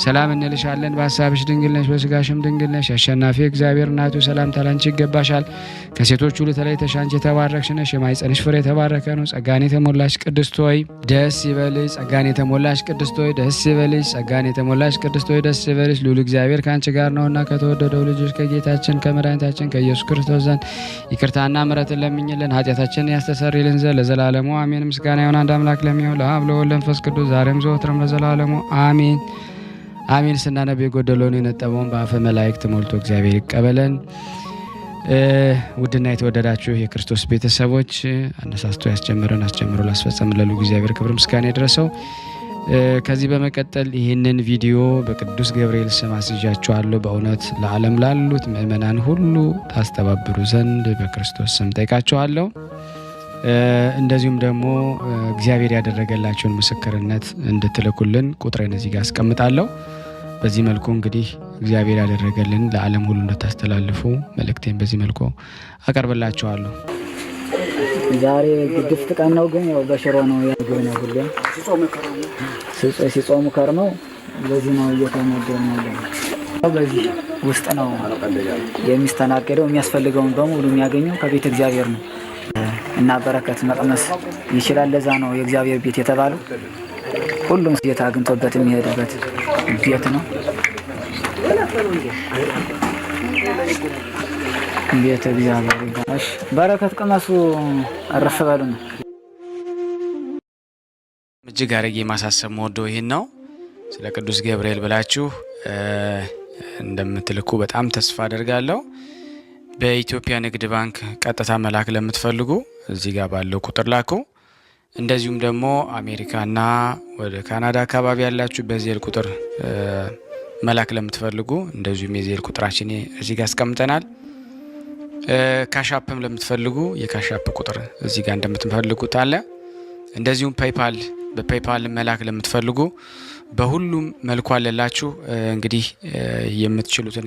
ሰላም እንልሻለን። በሐሳብሽ ድንግል ነሽ፣ በስጋሽም ድንግል ነሽ። አሸናፊ እግዚአብሔር እናቱ ሰላምታ ላንቺ ይገባሻል። ከሴቶች ሁሉ ተለይተሽ አንቺ የተባረክሽ ነሽ፣ የማኅፀንሽ ፍሬ የተባረከ ነው። ጸጋን የተሞላሽ ቅድስት ሆይ ደስ ይበልሽ። ጸጋን የተሞላሽ ቅድስት ሆይ ደስ ይበልሽ። ጸጋን የተሞላሽ ቅድስት ሆይ ደስ ይበልሽ። ልዑል እግዚአብሔር ከአንቺ ጋር ነውና ከተወደደው ልጅሽ ከጌታችን ከመድኃኒታችን ከኢየሱስ ክርስቶስ ዘንድ ይቅርታና ምሕረትን ለምኝልን ኃጢአታችንን ያስተሰርይልን ዘንድ ለዘላለሙ አሜን። ምስጋና ይሁን አንድ አምላክ ለሚሆን ለአብ ለወልድ ለመንፈስ ቅዱስ ዛሬም ዘወትርም ለዘላለሙ አሜን አሜን። ስናነብ የጎደለውን የነጠበውን በአፈ መላእክት ሞልቶ እግዚአብሔር ይቀበለን። ውድና የተወደዳችሁ የክርስቶስ ቤተሰቦች አነሳስቶ ያስጀምረን አስጀምሮ ላስፈጸም ለሉ እግዚአብሔር ክብር ምስጋና ይድረሰው። ከዚህ በመቀጠል ይህንን ቪዲዮ በቅዱስ ገብርኤል ስም አስይዣችኋለሁ። በእውነት ለዓለም ላሉት ምእመናን ሁሉ ታስተባብሩ ዘንድ በክርስቶስ ስም ጠይቃችኋለሁ። እንደዚሁም ደግሞ እግዚአብሔር ያደረገላችሁን ምስክርነት እንድትልኩልን ቁጥሬን እዚህ ጋር አስቀምጣለሁ። በዚህ መልኩ እንግዲህ እግዚአብሔር ያደረገልን ለዓለም ሁሉ እንድታስተላልፉ መልእክቴን በዚህ መልኩ አቀርብላችኋለሁ። ዛሬ ግድፍት ቀን ነው፣ ግን ያው በሽሮ ነው ያገኘ ነው ሁሌም ሲጾሙ ከርመው ለዚህ ነው እየተመገበ ነው። በዚህ ውስጥ ነው የሚስተናገደው። የሚያስፈልገውን በሙሉ የሚያገኘው ከቤተ እግዚአብሔር ነው እና በረከት መቅመስ ይችላል። ለዛ ነው የእግዚአብሔር ቤት የተባለው። ሁሉም ጌታ አግኝቶበት የሚሄድበት ቤት ነው። ቤተ እግዚአብሔር ይባላል። በረከት ቅመሱ፣ እረፍ በሉ ነው። እጅግ አድርጌ ማሳሰብ መወደው ይህን ነው። ስለ ቅዱስ ገብርኤል ብላችሁ እንደምትልኩ በጣም ተስፋ አደርጋለሁ። በኢትዮጵያ ንግድ ባንክ ቀጥታ መላክ ለምትፈልጉ እዚህ ጋር ባለው ቁጥር ላኩ። እንደዚሁም ደግሞ አሜሪካና ወደ ካናዳ አካባቢ ያላችሁ በዜል ቁጥር መላክ ለምትፈልጉ እንደዚሁም የዜል ቁጥራችን እዚህ ጋር አስቀምጠናል። ካሻፕም ለምትፈልጉ የካሻፕ ቁጥር እዚህ ጋር እንደምትፈልጉት አለ። እንደዚሁም በፔይፓል መላክ ለምትፈልጉ በሁሉም መልኩ አለላችሁ። እንግዲህ የምትችሉትን